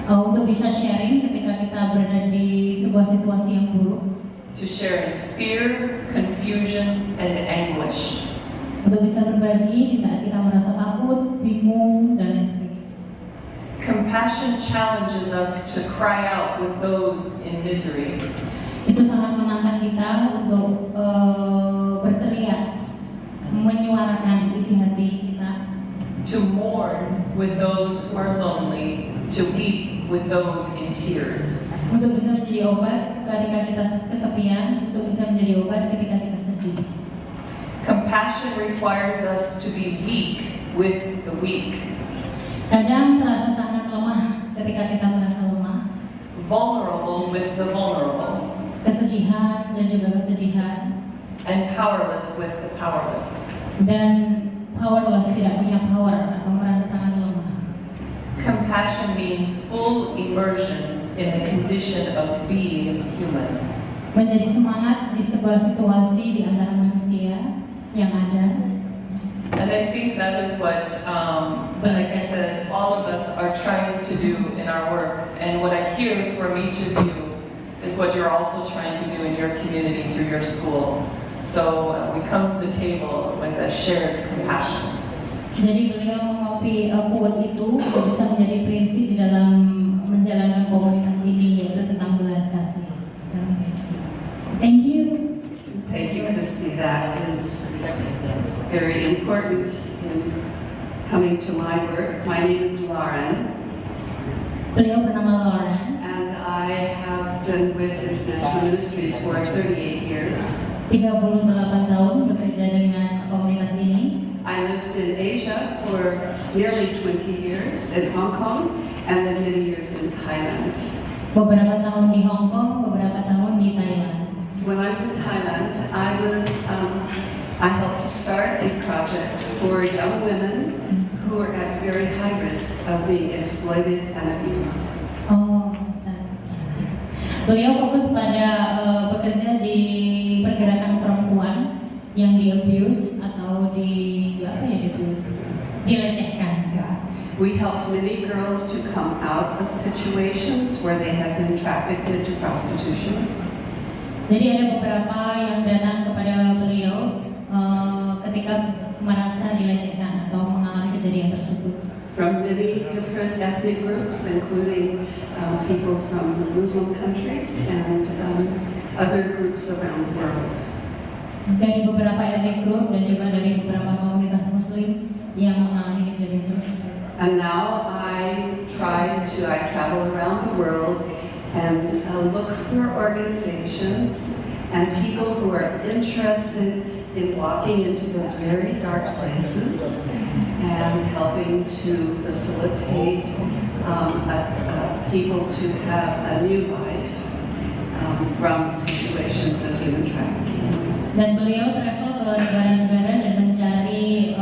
Untuk bisa sharing ketika kita berada di sebuah situasi yang buruk. To share in fear, confusion, and anguish. Untuk bisa berbagi di saat kita merasa takut, bingung, dan lain sebagainya. Compassion challenges us to cry out with those in misery. Itu sangat menantang kita untuk berteriak, menyuarakan isi hati kita. To mourn with those who are lonely, to weep with those in tears. Untuk bisa menjadi obat ketika kita kesepian, untuk bisa menjadi obat ketika kita sedih. Compassion requires us to be weak with the weak. Kadang terasa sangat lemah ketika kita merasa lemah. Vulnerable with the vulnerable. Kesedihan dan juga kesedihan. And powerless with the powerless. Dan powerless, tidak punya power atau merasa sangat lemah. Compassion means full immersion in the condition of being human. Menjadi semangat di sebuah situasi di antara manusia yang ada. And I think that is what, like I said, all of us are trying to do in our work. And what I hear from each of you is what you're also trying to do in your community through your school. So we come to the table with a shared compassion. Jadi beliau mengopi quote itu bisa menjadi prinsip di dalam menjalankan komunitas ini, yaitu tentang belas kasih. Thank you. Thank you, Christy. That is very important in coming to my work. My name is Lauren. Beliau bernama Lauren. And I have been with International Ministries for 38 years. 38 tahun bekerja dengan komunitas ini. I lived in Asia for nearly 20 years in Hong Kong and then many years in Thailand. Beberapa tahun di Hong Kong, beberapa tahun di Thailand. When I was in Thailand, I helped to start a project for young women who are at very high risk of being exploited and abused. Oh, beliau fokus pada bekerja di pergerakan perempuan yang di-abuse atau dilecehkan. We helped many girls to come out of situations where they have been trafficked into prostitution. Jadi ada beberapa yang datang kepada beliau ketika merasa dilecehkan atau mengalami kejadian tersebut. From many different ethnic groups, including people from Muslim countries and other groups around the world. Dari beberapa ethnic group dan juga dari beberapa komunitas Muslim yang mengalami kejadian tersebut. And now I travel around the world and look for organizations and people who are interested in walking into those very dark places and helping to facilitate people to have a new life from situations of human trafficking. Dan beliau travel ke negara-negara dan mencari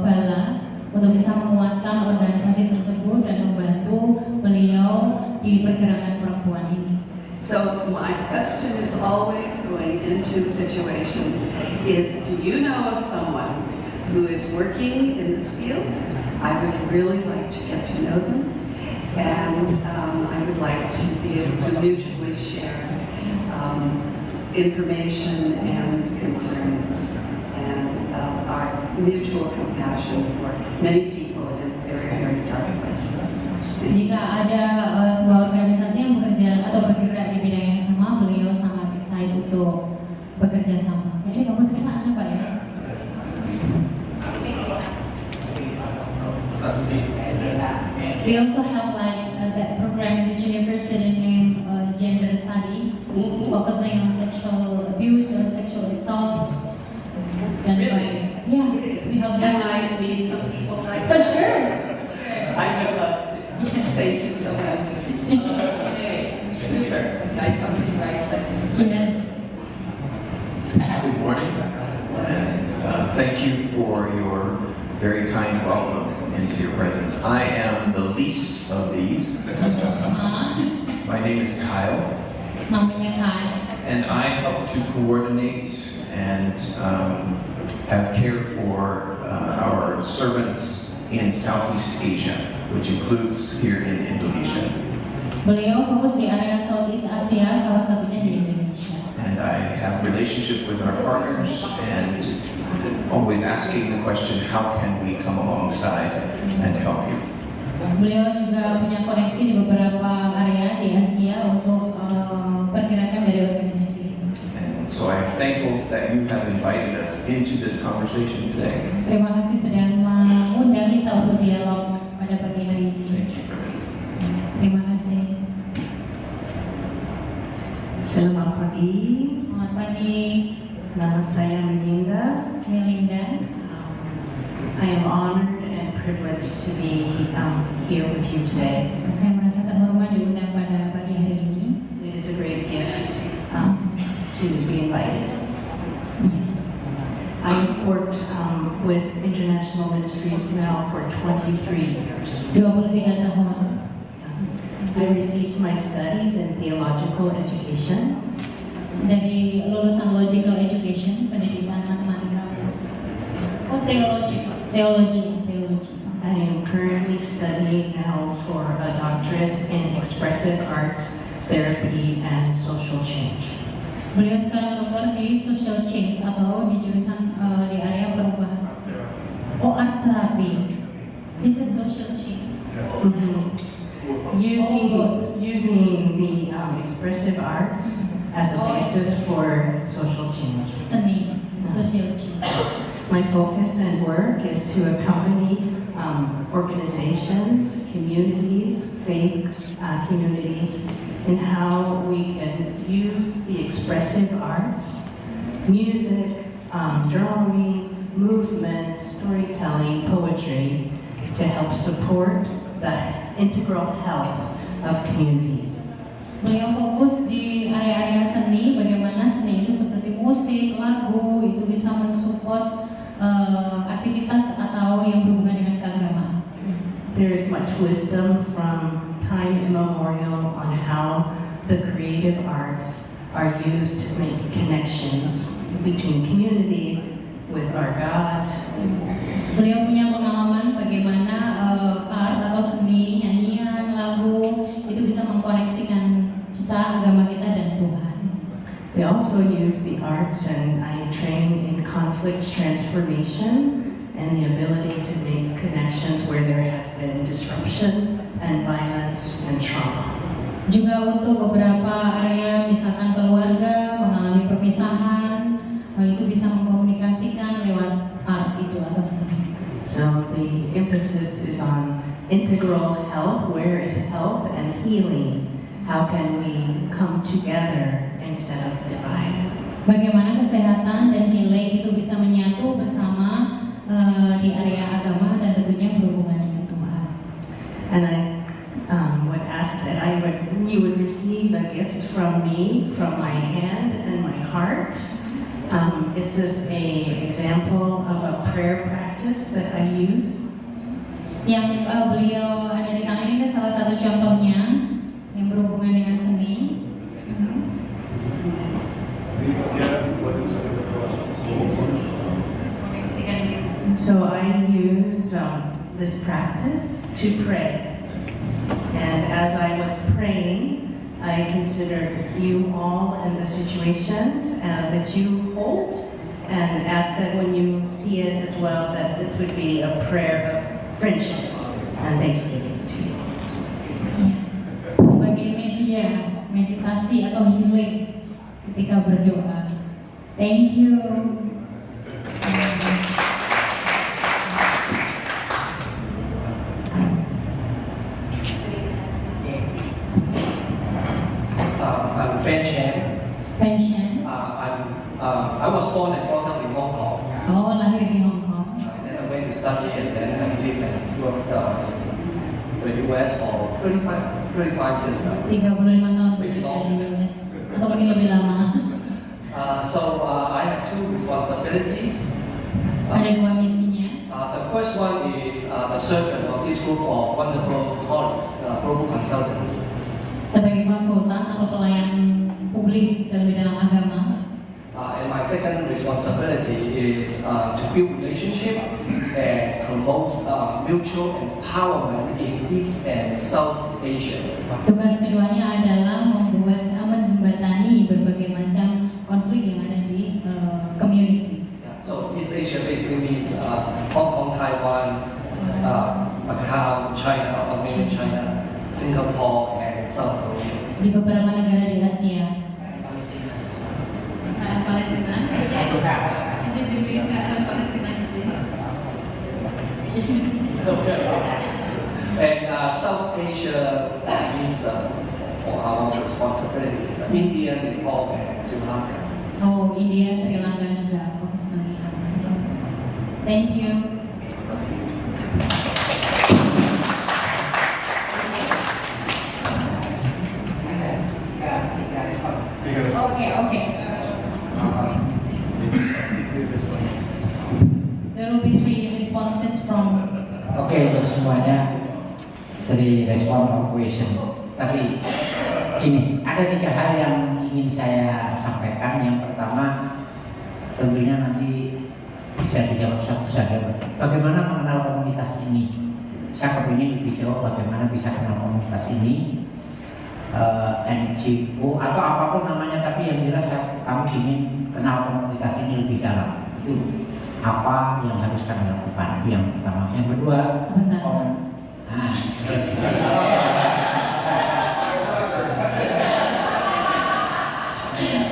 bala untuk bisa menguatkan organisasi tersebut dan membantu beliau di pergerakan perempuan ini. So my question is always going into situations is, do you know of someone who is working in this field? I would really like to get to know them, and I would like to be able to mutually share information and concerns and our mutual compassion for many people in very, very dark places. Jika ada sebuah organisasi yang bekerja atau bergerak di bidang yang sama, beliau sangat excited untuk bekerja sama. Jadi bagus kita ada Pak ya. We also have that program in this university named Gender Study, focusing on sexual abuse or sexual assault. Really? Yeah, we have this. Can I meet some people like For that? sure. I would love to. Thank you so much. Okay, super. I come to the right place. Yes. Good morning, and thank you for your very kind welcome into your presence. I am the least of these. My name is Kyle, Namanya Kyle. and I help to coordinate and have cared for our servants in Southeast Asia, which includes here in Indonesia. Beliau fokus di area Southeast Asia, salah satunya di Indonesia. And I have relationship with our partners and always asking the question, how can we come alongside and help you? Beliau juga punya koneksi di beberapa area di Asia untuk pergerakan dari organisasi. And so I'm thankful that you have invited us into this conversation today. Terima kasih sudah mengundang kita untuk dialog pada pagi hari ini. Thank you for this. Terima kasih. Selamat pagi. Selamat pagi. Nama saya Melinda. Melinda. I am honored and privileged to be here with you today. Saya merasa terhormat diundang pada pagi hari ini. It is a great gift to be invited. I have worked with international ministries now for 23 years. 23 tahun. I received my studies in theological education. Dari lulusan logical education, pendidikan matematika. Oh, theology. I am currently studying now for a doctorate in expressive arts, therapy, and social change. Beliau sekarang doktor di social change atau di jurusan di area perubahan. Oh, art therapy. This is social change. Using the expressive arts as a basis for social change. Seni, social change. My focus and work is to accompany organizations, communities, faith communities, in how we can use the expressive arts, music, drawing, movement, storytelling, poetry, to help support the integral health of communities. Beliau fokus di area-area seni, bagaimana seni itu seperti musik, lagu, itu bisa mensupport aktivitas atau yang berhubungan dengan keagamaan. There is much wisdom from time immemorial on how the creative arts are used to make connections between communities with our God. Beliau punya pengalaman bagaimana art atau seni, nyanyian, lagu itu bisa mengkoneksikan kita, agama kita dan Tuhan. We also use the arts, and I train in conflict transformation and the ability to make connections where there has been disruption and violence and trauma. Juga untuk beberapa area, misalkan keluarga mengalami perpisahan, itu bisa mengkomunikasikan lewat art itu atau seni. So the emphasis is on integral health. Where is health and healing? How can we come together instead of divide? Bagaimana kesehatan dan healing itu bisa menyatu bersama di area agama dan tentunya berhubungan dengan Tuhan. And I would ask that you would receive a gift from me, from my hand and my heart. Is this an example of a prayer practice that I use? Yang beliau ada di tangan ini salah satu contohnya yang berhubungan dengan seni. So I use this practice to pray. And as I was praying, I considered you all and the situations that you hold, and ask that when you see it as well, that this would be a prayer of friendship and thanksgiving to you. Sebagai media meditasi atau healing ketika berdoa. Thank you. I'm Ben Chen. Ben Chen. I was born and brought up in Hong Kong. Oh, lahir di Hong Kong. Then I went to study and then I lived and worked in the US for 35 years now. 35 tahun bekerja di US atau mungkin lebih lama. So I have two responsibilities. Ada dua misinya. The first one is the servant of this group of wonderful colleagues, global consultants. Sebagai konsultan atau pelayan publik dalam bidang agama. And my second responsibility is to build relationship and promote mutual empowerment in East and South Asia. Tugas keduanya adalah menjembatani berbagai macam konflik yang ada di community. So East Asia basically means Hong Kong, Taiwan, Macau, China, or mainland China, Singapore, and South Korea. Di beberapa negara di Asia. Palestina. And South Asia means for our responsibilities India, Nepal, and Sri Lanka. Oh, India, Sri Lanka juga fokus melihat. Thank you. Okay. There will be 3 responses from. Oke, untuk semuanya 3 respon or question. Tapi gini, ada 3 hal yang ingin saya sampaikan. Yang pertama, tentunya nanti bisa dijawab satu saja. Bagaimana mengenal komunitas ini? Saya kepingin lebih jauh bagaimana bisa kenal komunitas ini. NGO atau apapun namanya, tapi yang jelas kami ingin kenal komunitas ini lebih dalam. Itu apa yang harus kami lakukan, itu yang pertama. Yang kedua,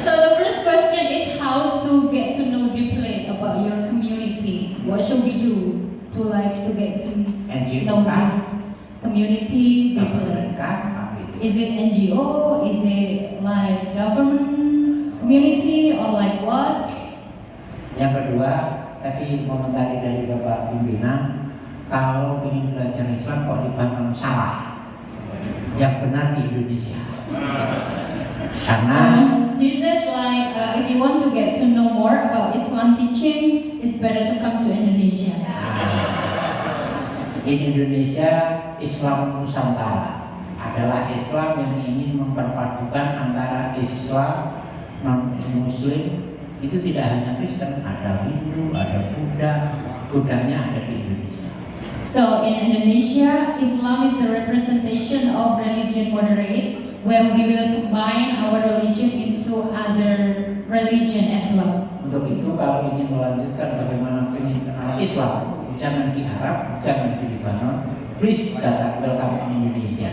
So the first question is how to get to know deeply about your community. What should we do to get to know this community deeply? Is it NGO? Is it like government community or like what? Yang kedua, tadi komentari dari Bapak Pimpinan, kalau ingin belajar Islam kok di Bandung salah. Yang benar di Indonesia. Karena he said like if you want to get to know more about Islam teaching, it's better to come to Indonesia. In Indonesia, Islam Nusantara adalah Islam yang ingin memperpadukan antara Islam non-Muslim. Itu tidak hanya Kristen, ada Hindu, ada Buddha, Buddhanya ada di Indonesia. So in Indonesia, Islam is the representation of religion moderate, where we will combine our religion into other religion as well. Untuk itu kalau ingin melanjutkan bagaimana ingin kenal Islam, jangan di Arab, jangan di Libanon, please datang welcome in Indonesia.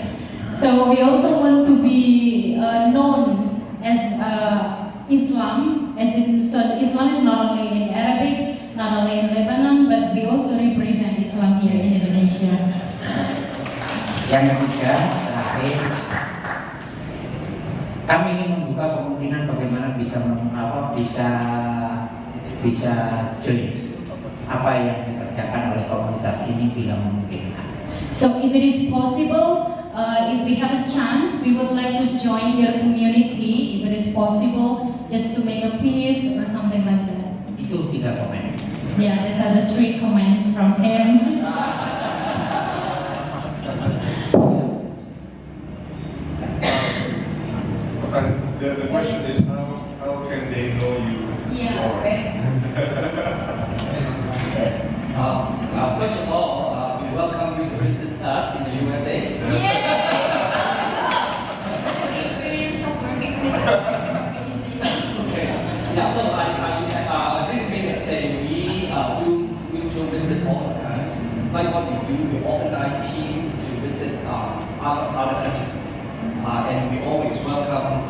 So we also want to be known as Islam, so Islam is not only in Arabic, not only in Lebanon, but we also represent Islam here in Indonesia. Yang ketiga, terakhir, kami ingin membuka kemungkinan bagaimana bisa join apa yang dikerjakan oleh komunitas ini bila memungkinkan. So if it is possible, if we have a chance, we would like to join your community. If it is possible, just to make a peace or something like that. Itu 3 komen. Yeah, these are the 3 comments from him. The question is how can they know you? Yeah, right. First of all, we welcome you to visit us in the USA. Experience of working with organization. Okay. Yeah, so I really mean to say we do mutual visit all the time. Like what we do, we organize teams to visit other countries. And we always welcome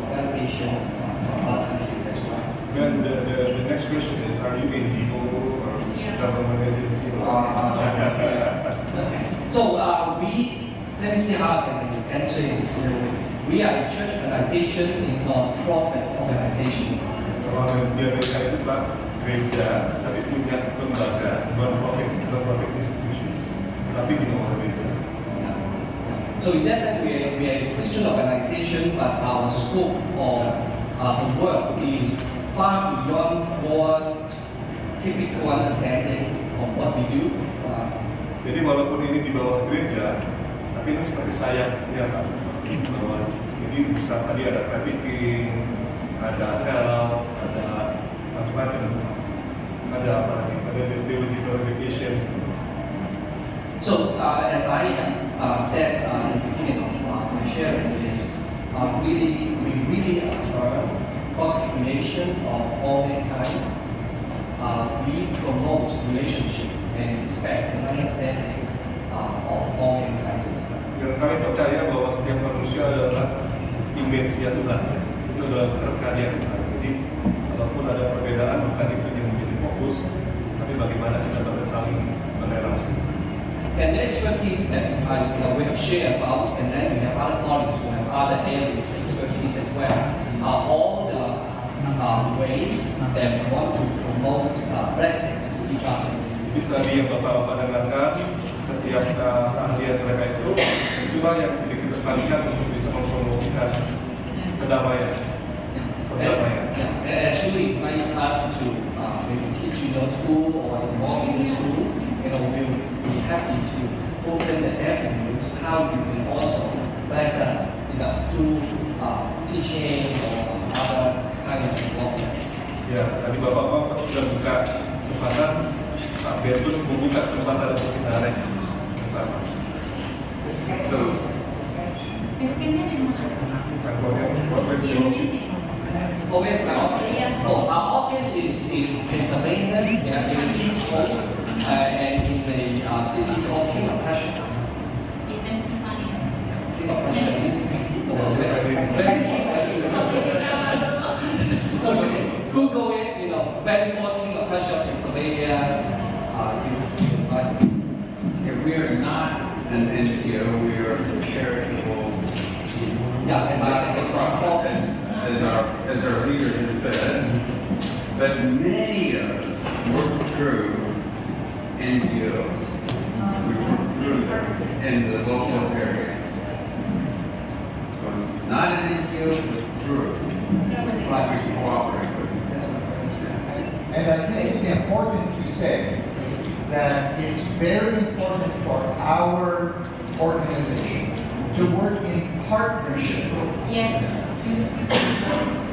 delegation from other countries as well. Then the next question is, are you NGO or government agency? Okay. So let me see how I can answer in this way. We are a church organization, a non-profit organization. Kalau biasa itu Pak gereja, tapi punya lembaga non-profit institutions, tapi di luar gereja. So in that sense, we are a Christian organization, but our scope of work is far beyond what typical understanding of what we do. Jadi walaupun ini di bawah gereja, tapi ini seperti sayap ya Pak. Jadi bisa tadi ada trafficking, ada health, ada macam-macam, ada apa lagi, ada theological education. So, as I said in the beginning of my sharing, is we really affirm God's creation of all mankind. We promote relationship and respect and understanding of all mankind. Dan kami percaya bahwa setiap manusia adalah image-nya Tuhan, itu adalah perkarya Tuhan. Jadi, walaupun ada perbedaan, bukan itu yang menjadi fokus, tapi bagaimana kita dapat saling berrelasi. And the expertise that we have shared about, and then we have other colleagues who have other areas of expertise as well, are all the ways that we want to promote blessing to each other. Jadi tadi yang Bapak dengarkan, setiap keahlian mereka itulah yang kita kedepankan untuk bisa mempromosikan perdamaian. And actually, invite us to maybe teach in your school or involve in the school. We'll be happy to open the avenues how you can also bless us through teaching or other kind of involvement. Ya, tadi Bapak sudah buka kesempatan, Pak Bertus membuka kesempatan untuk kita bersama. Our office is in Pennsylvania, in the East Coast, and in the city called King of Prussia. In Pennsylvania. King of Prussia. So you can Google it, Bedford, King of Prussia, Pennsylvania. You can find it. We are not an NGO, we are a charitable. Yeah, as I said, as our leader has said, but many of us work through NGOs. We work through them in the local areas. So not an NGO, but through. Like we cooperate with. And I think it's important to say that it's very important for our organization to work in partnership. Yes.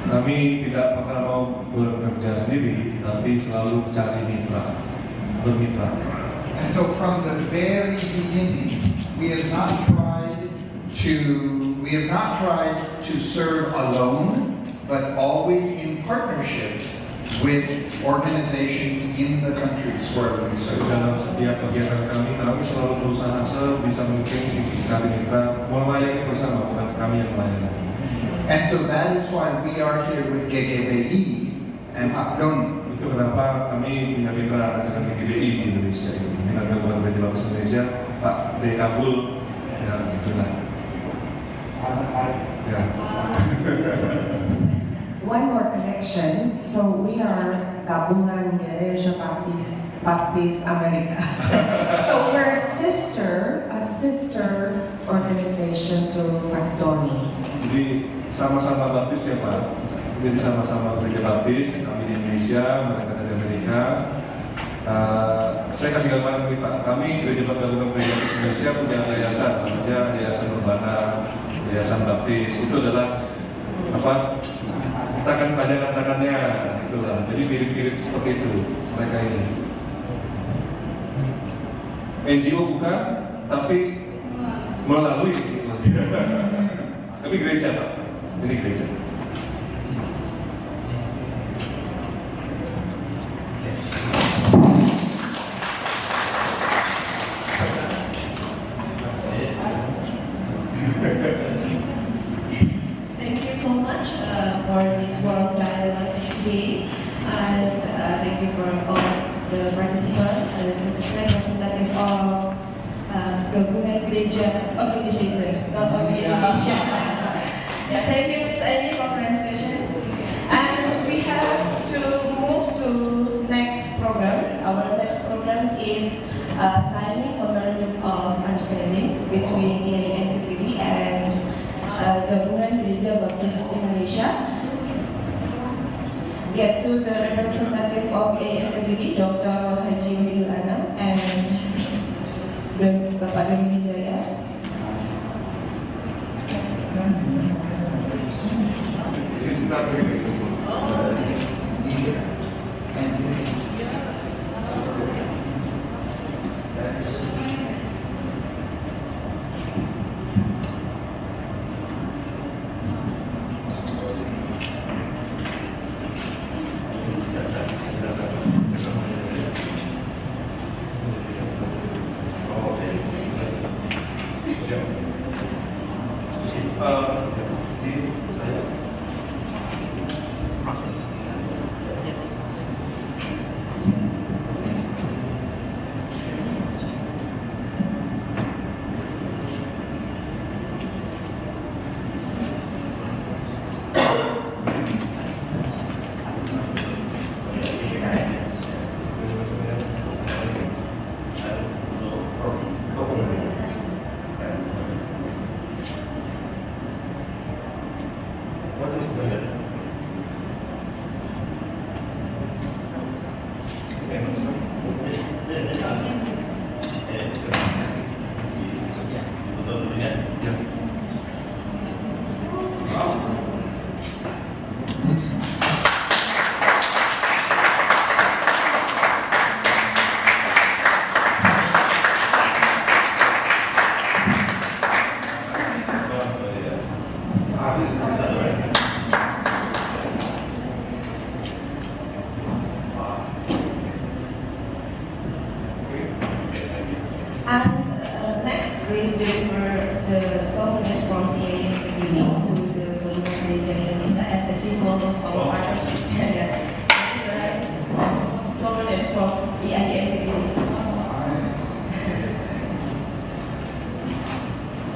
Kami tidak pernah mau bekerja sendiri, tapi selalu cari mitra, bermitra. And so from the very beginning, we have not tried to serve alone, but always in partnership with organizations in the countries where we serve. Dalam setiap kegiatan kami selalu berusaha sebisa mungkin cari mitra, melayani bersama, bukan kami yang melayani. And so that is why we are here with GGBI and Pak Doni. Itu kenapa kami punya mitra dengan KEDIRI di Indonesia ini. Dengan Gabungan Gereja Baptis Indonesia, Pak D. Kabul, ya itulah. Ya. One more connection. So we are Gabungan Gereja Baptis America. So we're a sister organization to Pak Doni. Jadi sama-sama baptis ya Pak. Jadi sama-sama gereja baptis, kami di Indonesia, mereka dari Amerika. Saya kasih gambaran ini Pak. Kami gereja baptis Indonesia punya yayasan, namanya Yayasan Urbana, Yayasan Baptis. Itu adalah tangannya, itulah. Jadi mirip-mirip seperti itu mereka ini. NGO bukan, tapi melalui NGO. Tapi gereja Pak, ini gereja. Thank you so much for this world dialogue today, and thank you for all the participants as representative of Gabungan Gereja Organizations, not only Indonesia. Yeah, thank you, Ms. Aini, for translation. And we have to move to next programs. Our next programs is signing memorandum of understanding between IAIN KEDIRI and Gabungan Gereja Baptis Indonesia. Yet to the representative of IAIN KEDIRI, Dr. Haji Wahidul Anam and Bapak Doni Wijaya. Ini sudah And next, please deliver the souvenirs from IAIN to the Gabungan Gereja Indonesia as a symbol of our partnership. Souvenirs from IAIN.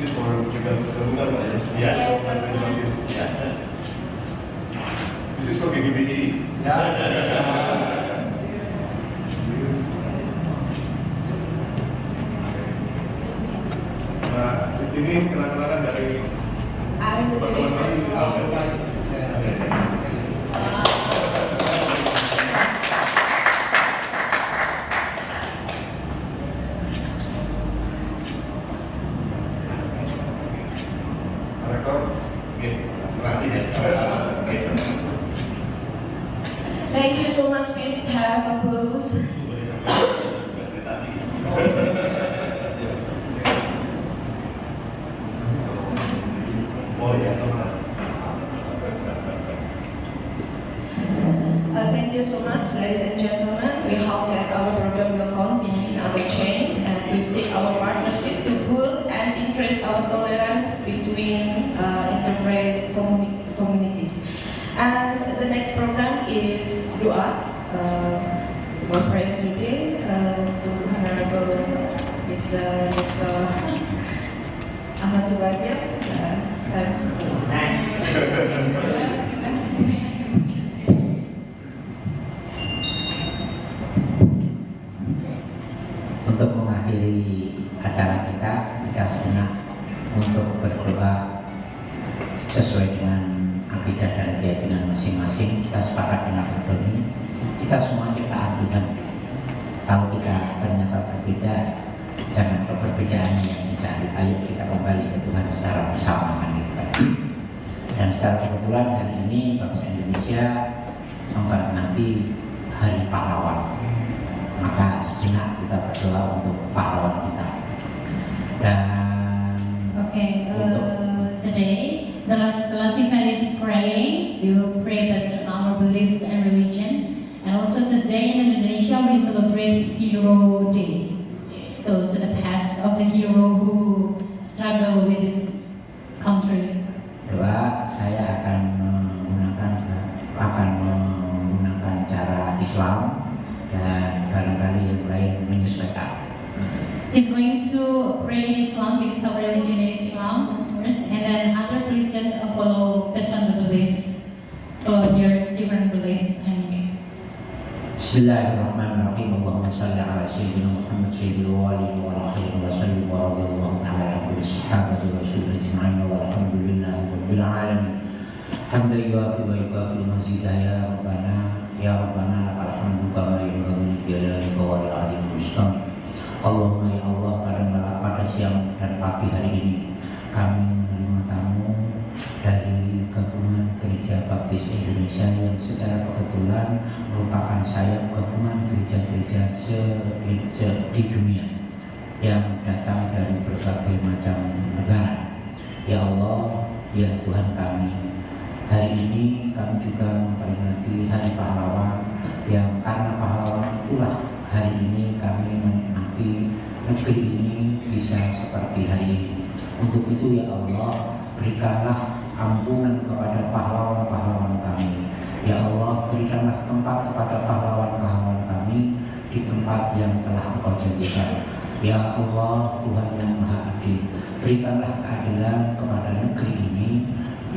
This is for Gabungan, yeah. This is for KEDIRI. Nah, ini kenang-kenangan dari Thank you so much. Please have applause. Thank you so much, ladies and gentlemen. We hope that our program will continue in other chains and to stick our partnership to build and increase our tolerance between interfaith communities. And the next program is Doa. We're praying today to Honorable Mr. Dr. Ahmad Subagir. Thanks. Untuk mengakhiri acara kita sejenak untuk berdoa sesuai dengan akidah dan keyakinan masing-masing. Kita sepakat dengan berdoa ini. Kita semua ciptaan Tuhan. Kalau kita ternyata berbeda, jangan perbedaan yang mencari. Ayo kita kembali ke Tuhan secara bersamaan. Dan secara kebetulan hari ini bangsa Indonesia memperingati Hari Pahlawan. Maka sejenak kita berdoa untuk pahlawan kita. Dan today the last event is praying. We will pray based on our beliefs and religion. And also today in Indonesia we celebrate Hero Day. So to the past of the hero who struggle with this country. Doa saya akan menggunakan cara Islam. Dan barangkali yang lain menyesuaikan. He's going to pray in Islam because our religion is Islam, of course, and then other please just follow based on the belief, follow your different beliefs. Bismillahirrahmanirrahim. Allahumma salli ala sayyidina Muhammad sayyidil awwalin wal akhirin wa sallim wa radiyallahu ta'ala an kulli sahabati rasul ajma'in walhamdulillahi rabbil alamin. Hamdan yuwafi wa yukafi mazidah ya Rabbana. Ya Rabbana lakal hamdu kama yanbaghi li jalali wa li 'azimi mustaq. Allahumma ya Allah, karena pada siang dan pagi hari ini kami menerima tamu dari Gabungan Gereja Baptis Indonesia yang secara kebetulan merupakan sayap gabungan gereja-gereja di dunia yang datang dari berbagai macam negara. Ya Allah, ya Tuhan kami, hari ini kami juga memperingati Hari Pahlawan yang karena pahlawan itulah hari ini kami menikmati negeri ini bisa seperti hari ini. Untuk itu ya Allah, berikanlah ampunan kepada pahlawan-pahlawan kami. Ya Allah, berikanlah tempat kepada pahlawan-pahlawan kami di tempat yang telah Engkau janjikan. Ya Allah, Tuhan yang Maha Adil, berikanlah keadilan kepada negeri ini.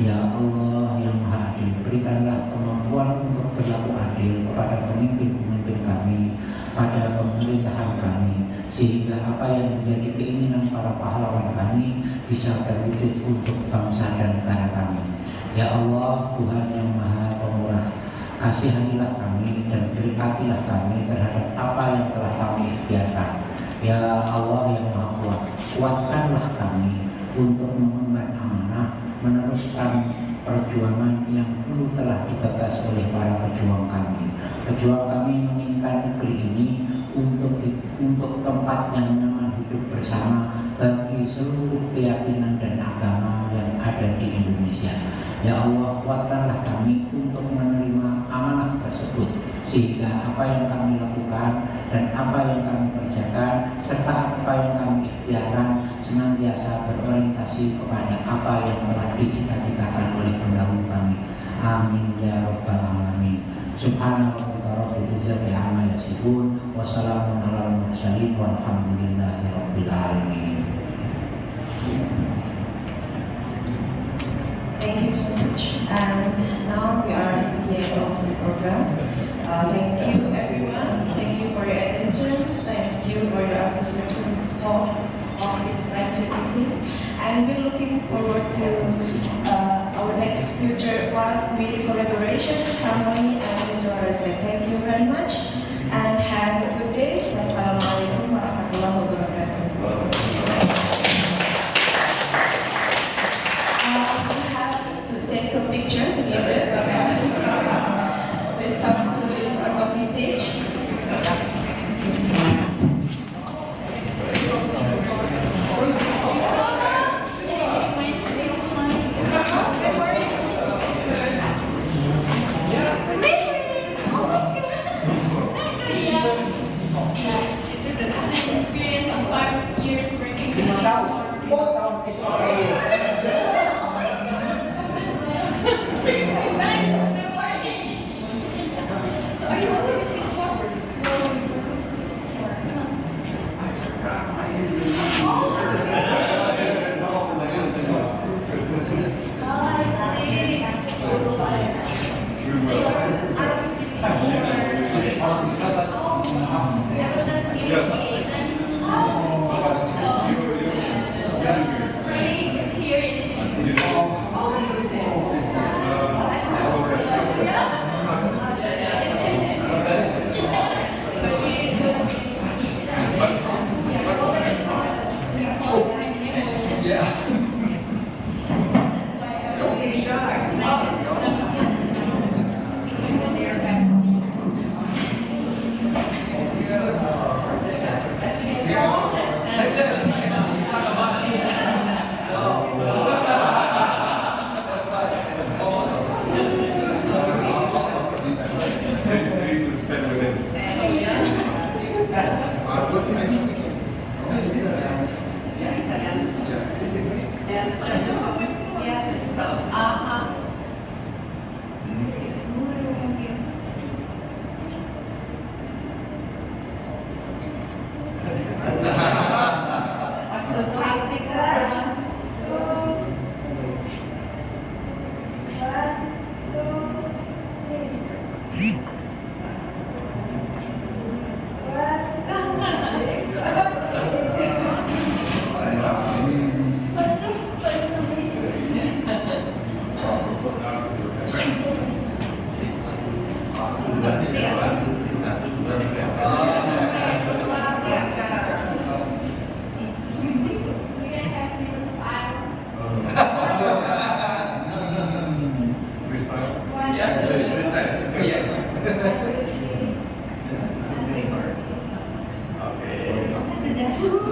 Ya Allah yang Maha Adil, berikanlah kemampuan untuk berlaku adil kepada pemimpin-pemimpin kami, pada pemerintahan kami, sehingga apa yang menjadi keinginan para pahlawan kami bisa terwujud untuk bangsa dan negara kami. Ya Allah, Tuhan yang Maha Pemurah, kasihanilah kami dan berkatilah kami terhadap apa yang telah kami ikhtiarkan. Ya Allah yang Maha Kuat, kuatkanlah kami untuk mengemban amanah, meneruskan perjuangan yang dulu telah digagas oleh para pejuang kami. Pejuang kami menginginkan negeri ini untuk tempat yang nyaman hidup bersama bagi seluruh keyakinan dan agama yang ada di Indonesia. Ya Allah, kuatkanlah kami untuk menerima amanah tersebut, sehingga apa yang kami lakukan dan apa yang kami kerjakan serta apa yang kami ikhtiarkan senantiasa berorientasi kepada apa yang telah dicita-citakan oleh pendahulu kami. Amin ya rabbal alamin. Subhanallah rabbil izzati amma yasifun wa salamun alal mursalin walhamdulillahi rabbil alamin. Thank you so much. And now we are at the end of the program. Thank you everyone. Thank you for your attention. Thank you for your enthusiasm thought of this friendship meeting. And we're looking forward to our next future one with collaboration, harmony, and mutual respect. Thank you very much. And have a good day. Wassalamualaikum warahmatullahi wabarakatuh. Take a picture together. Please come to the front of the stage. Experience of 5 years working in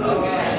Okay.